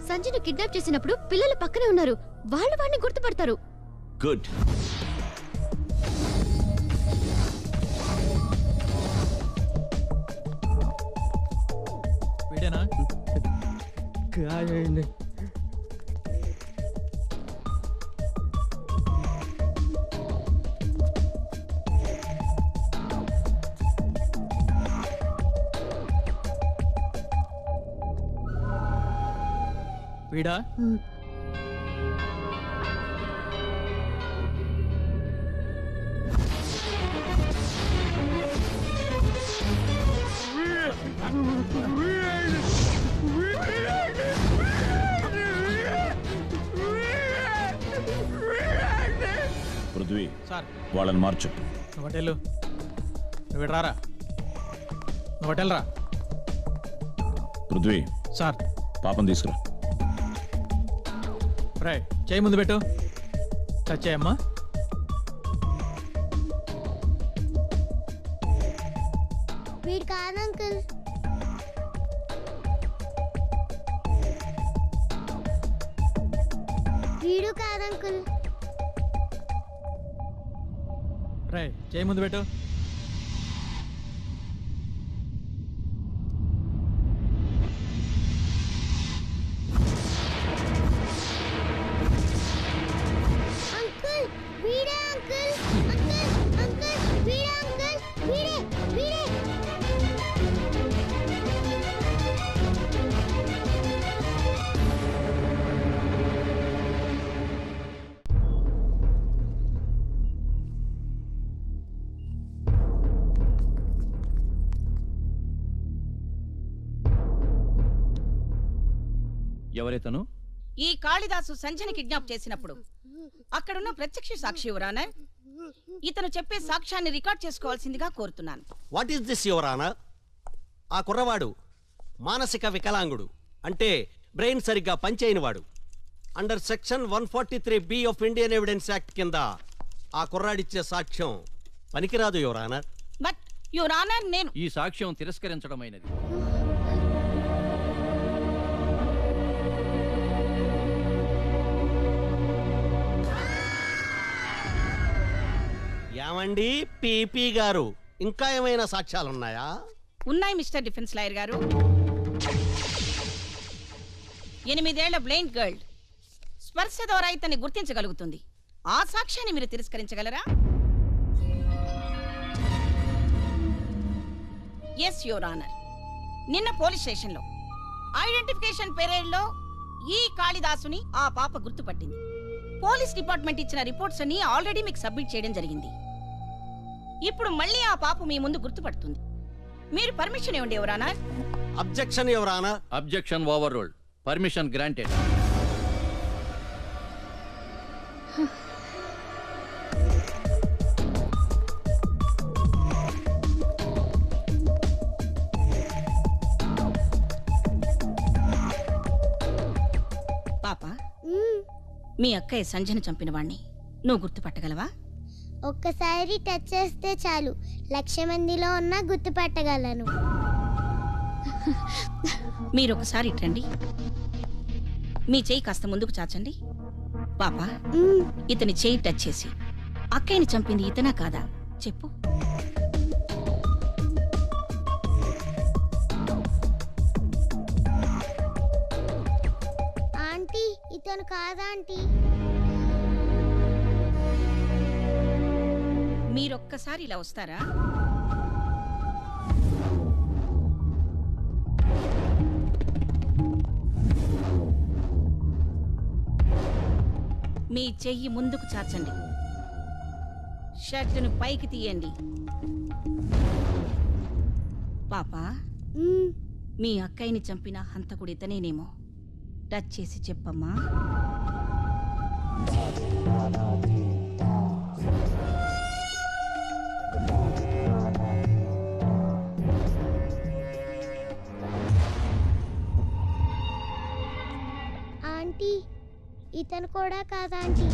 సంజయ్ను కిడ్నాప్ చేసినప్పుడు పిల్లలు పక్కనే ఉన్నారు. వాళ్ళు వాడిని గుర్తుపడతారు. గుడ్. వీడేనా? కాదండి. వీడా? పృథ్వీ సార్, వాళ్ళని మార్చు. నువ్వు హోటల్, నువ్వు రారా, నువ్వు హోటల్ రా. పృథ్వీ సార్, పాపం తీసుకురా. రే, చేయి ముందు పెట్టు. చచ్చాయమ్మా. వీడు కాదు అంకుల్. వీడు కాదు అంకుల్. రే, చేయి ముందు పెట్టు. అంకుల్ వీడే అంకుల్. అంకుల్ అంకుల్ వీడే అంకుల్. వీడే వీడే. ఎవరైతను? ఈ కాళిదాసు సంజయ్ని కిడ్నాప్ చేసినప్పుడు అక్కడున్న ప్రత్యక్ష సాక్షి యువరానర్, ఇతను చెప్పే సాక్ష్యాన్ని రికార్డ్ చేసుకోవాల్సిందిగా కోరుతున్నాను. What is this your honour? ఆ కుర్రవాడు మానసిక వికలాంగుడు, అంటే బ్రెయిన్ సరిగ్గా పనిచేయనివాడు. Under section 143B of Indian evidence act కింద ఆ కుర్రాడిచ్చే సాక్ష్యం పనికిరాదు యువర్ ఆనర్. బట్ యువరానర్, నేను ఈ సాక్ష్యం తిరస్కరించడమైనది. ఏమండి పీపీ గారు, ఇంకా ఏమైనా సాక్ష్యాలున్నాయా? ఉన్నాయి మిస్టర్ డిఫెన్స్ లాయర్ గారు. 8 ఏళ్ల బ్లైండ్ గర్ల్ స్పర్శ ద్వారా ఇతన్ని గుర్తించగలుగుతుంది. ఆ సాక్ష్యాన్ని మీరు తిరస్కరించగలరా? Yes your honour. నిన్న పోలీస్ స్టేషన్లో ఐడెంటిఫికేషన్ పెరేడ్లో ఈ కాళిదాసుని ఆ పాప గుర్తుపట్టింది. పోలీస్ డిపార్ట్మెంట్ ఇచ్చిన రిపోర్ట్స్ అన్ని ఆల్రెడీ మీకు సబ్మిట్ చేయడం జరిగింది. ఇప్పుడు మళ్ళీ ఆ పాప మీ ముందు గుర్తుపడుతుంది. మీరు పర్మిషన్ ఇవ్వండి your honour. Objection your honour. Objection over ruled. Permission granted. పాప, మీ అక్కయ్య సంజన చంపిన వాణ్ణి నువ్వు గుర్తుపట్టగలవా? ఒక్కసారి టచ్ చేస్తే చాలు, 1,00,000 మందిలో ఉన్నా గుర్తుపట్టగలను. మీరొకసారి ఇట్రండి. మీ చెయ్యి కాస్త ముందుకు చాచండి. పాప, ఇతని చెయ్యి టచ్ చేసి అక్కయ్యని చంపింది ఇతనా కాదా చెప్పు. ఆంటీ, ఇతను కాదా ఆంటీ? మీరొక్కసారి ఇలా వస్తారా? మీ చెయ్యి ముందుకు చాచండి. షర్టును పైకి తీయండి. పాప, మీ అక్కయ్యని చంపిన హంతకుడు ఇతనేనేమో టచ్ చేసి చెప్పమ్మా. ఆంటీ, ఇతను కూడా కాదా ఆంటీ?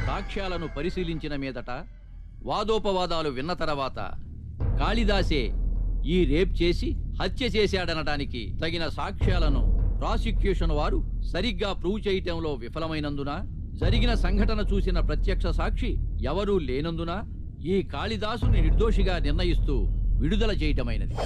సాక్ష్యాలను పరిశీలించిన మీదట వాదోపవాదాలు విన్న తర్వాత కాళిదాసే ఈ రేప్ చేసి హత్య చేశాడనడానికి తగిన సాక్ష్యాలను ప్రాసిక్యూషన్ వారు సరిగ్గా ప్రూవ్ చేయటంలో విఫలమైనందున, జరిగిన సంఘటన చూసిన ప్రత్యక్ష సాక్షి ఎవరూ లేనందున ఈ కాళిదాసుని నిర్దోషిగా నిర్ణయిస్తూ విడుదల చేయటమైనది.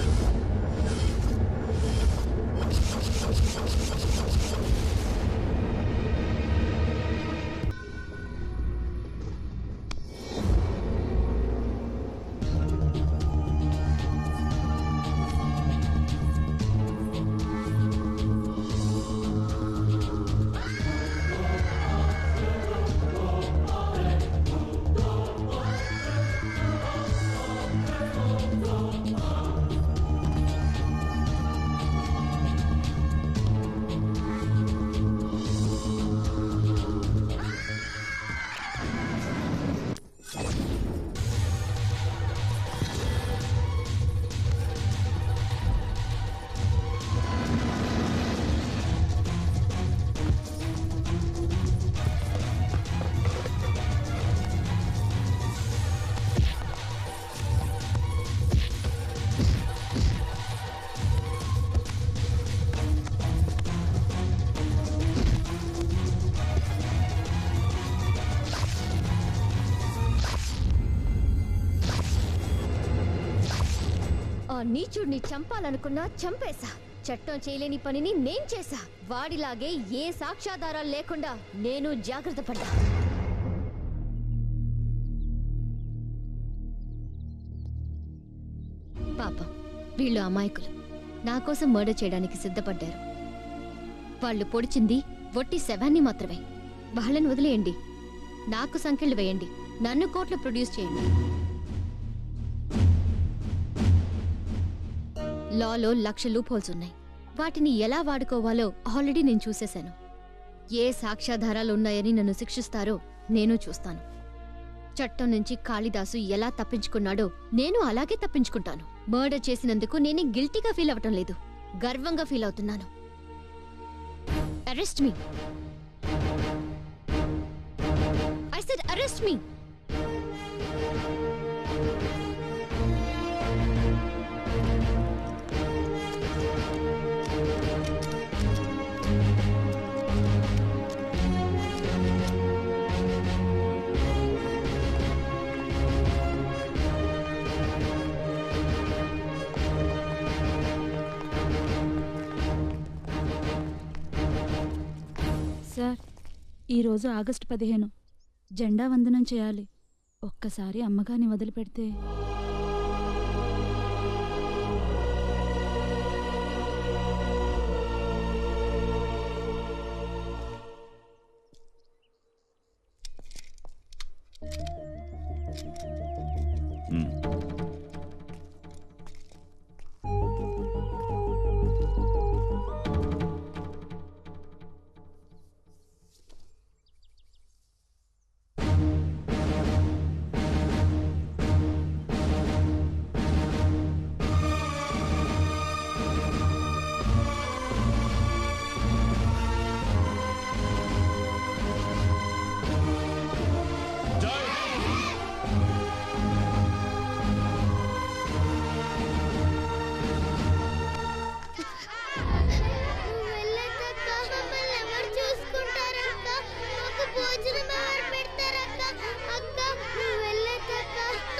నీచుడిని చంపాలనుకున్నా చంపేశా. చట్టం చేయలేని పనిని నేను చేశా. వాడిలాగే ఏ సాక్ష్యాధారాలు లేకుండా నేను జాగ్రత్త పడ్డా. పాపం, వీళ్ళు అమాయకులు నా కోసం మర్డర్ చేయడానికి సిద్ధపడ్డారు. వాళ్ళు పొడిచింది ఒట్టి శవాన్ని మాత్రమే. వాళ్ళని వదిలేయండి, నాకు సంఖ్యలు వేయండి, నన్ను కోర్టులో ప్రొడ్యూస్ చేయండి. లాలో 1,00,000 లూప్ హోల్స్ ఉన్నాయి. వాటిని ఎలా వాడుకోవాలో ఆల్రెడీ నేను చూసేశాను. ఏ సాక్ష్యాధారాలు ఉన్నాయని నన్ను శిక్షిస్తారో నేను చూస్తాను. చట్టం నుంచి కాళిదాసు ఎలా తప్పించుకున్నాడో నేను అలాగే తప్పించుకుంటాను. మర్డర్ చేసినందుకు నేనే గిల్టీగా ఫీల్ అవటం లేదు, గర్వంగా ఫీల్ అవుతున్నాను. Arrest me. I said arrest me. Sir ఈరోజు ఆగస్టు 15 జెండా వందనం చేయాలి. ఒక్కసారి అమ్మగారిని వదిలిపెడితే.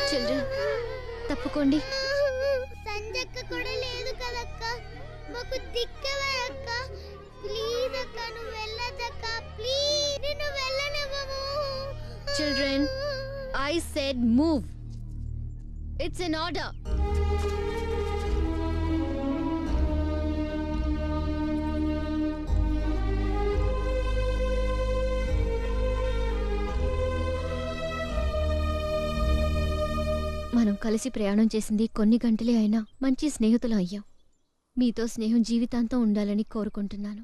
చిల్డ్రన్ తప్పుకోండి. సంజక్క కూడా లేదు కదక్క, మాకు దిక్కవరక్క. ప్లీజ్ అక్క నువ్వు వెళ్ళదక్క, ప్లీజ్ నిన్ను వెళ్ళనివ్వము. Children I said move. It's an order. మనం కలిసి ప్రయాణం చేసింది కొన్ని గంటలే అయినా మంచి స్నేహితులు అయ్యాం. మీతో స్నేహం జీవితాంతం ఉండాలని కోరుకుంటున్నాను.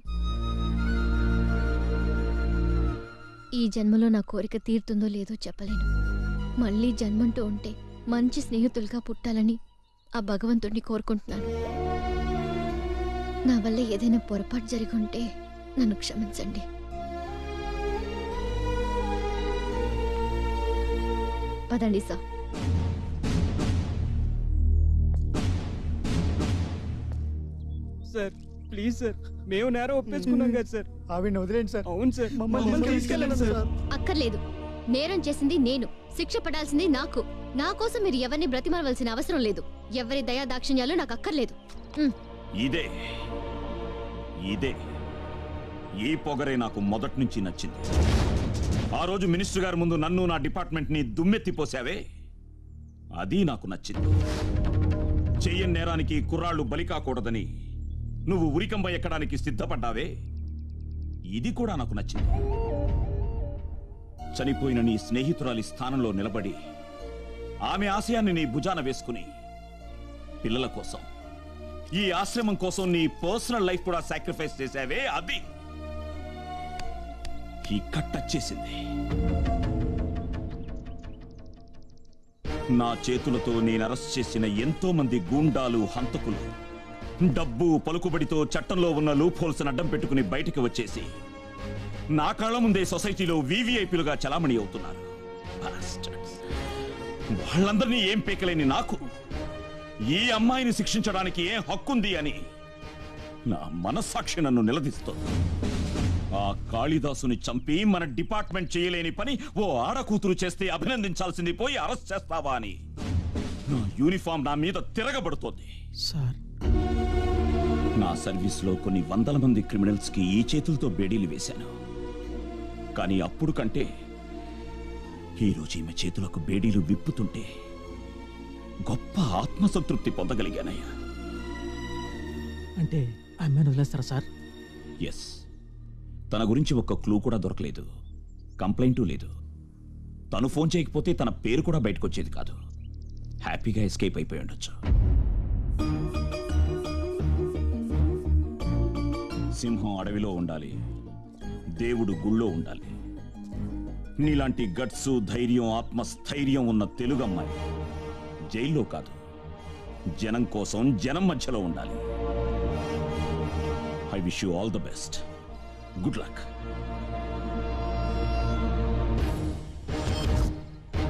ఈ జన్మలో నా కోరిక తీరుతుందో లేదో చెప్పలేను. మళ్ళీ జన్మంటూ ఉంటే మంచి స్నేహితులుగా పుట్టాలని ఆ భగవంతుడిని కోరుకుంటున్నాను. నా వల్ల ఏదైనా పొరపాటు జరిగి ఉంటే నన్ను క్షమించండి. పదండి సార్. సార్ ప్లీజ్ సార్, మేము నేరం ఒప్పేసుకున్నాం కదా సార్. ఆవిడ వదిలేండి సార్. అవును సార్, మమ్మల్ని తీసుకెళ్ళండి సార్. అక్కర్లేదు. నేరం చేసింది నేను, శిక్ష పడాల్సింది నాకు. నా కోసం మీరు ఎవరిని బ్రతిమాలవలసిన అవసరం లేదు. ఎవరి దయా దాక్షిణ్యాలు నాకు అక్కర్లేదు. ఇదే ఇదే ఈ పొగరే నాకు మొదటి నుంచి నచ్చింది. ఆ రోజు మినిస్టర్ గారి ముందు నన్ను నా డిపార్ట్మెంట్ ని దుమ్మెత్తిపోసావే, అది నాకు నచ్చింది. చెయ్యని నేరానికి కుర్రాళ్ళు బలి కాకూడదని నువ్వు ఉరికంబ ఎక్కడానికి సిద్ధపడ్డావే, ఇది కూడా నాకు నచ్చింది. చనిపోయిన నీ స్నేహితురాలి స్థానంలో నిలబడి ఆమె ఆశయాన్ని నీ భుజాన వేసుకుని పిల్లల కోసం, ఈ ఆశ్రమం కోసం నీ పర్సనల్ లైఫ్ కూడా సాక్రిఫైస్ చేసావే, అది ఈ కట్టచ్చేసింది. నా చేతులతో నేను అరెస్ట్ చేసిన ఎంతో మంది గూండాలు, హంతకులు డబ్బు పలుకుబడితో చట్టంలో ఉన్న లూప్ హోల్స్ అడ్డం పెట్టుకుని బయటికి వచ్చేసి నా కళ్ళ ముందే సొసైటీలో వీవీఐపీలుగా చలామణి అవుతున్నారు. వాళ్ళందరినీ ఏం పీకలేని నాకు ఈ అమ్మాయిని శిక్షించడానికి ఏం హక్కుంది అని నా మనస్సాక్షి నన్ను నిలదీస్తోంది. ఆ కాళిదాసుని చంపి మన డిపార్ట్మెంట్ చేయలేని పని ఓ ఆడకూతురు చేస్తే అభినందించాల్సింది పోయి అరెస్ట్ చేస్తావా అని నా యూనిఫామ్ నా మీద తిరగబడుతోంది. సార్, నా సర్వీస్లో కొన్ని వందల మంది క్రిమినల్స్ కి ఈ చేతులతో బేడీలు వేశాను. కానీ అప్పుడు కంటే ఈరోజు ఈమె చేతులకు బేడీలు విప్పుతుంటే గొప్ప ఆత్మసంతృప్తి పొందగలిగానయ్యా. అంటే అమ్మాయిని వదిలేస్తారా సార్? ఎస్. తన గురించి ఒక్క క్లూ కూడా దొరకలేదు, కంప్లైంటూ లేదు. తను ఫోన్ చేయకపోతే తన పేరు కూడా బయటకు వచ్చేది కాదు. హ్యాపీగా ఎస్కేప్ అయిపోయి ఉండొచ్చు. సింహం అడవిలో ఉండాలి, దేవుడు గుళ్ళో ఉండాలి. నీలాంటి గట్సు, ధైర్యం, ఆత్మస్థైర్యం ఉన్న తెలుగు అమ్మాయి జైల్లో కాదు, జనం కోసం జనం మధ్యలో ఉండాలి. I wish you all the best. Good luck.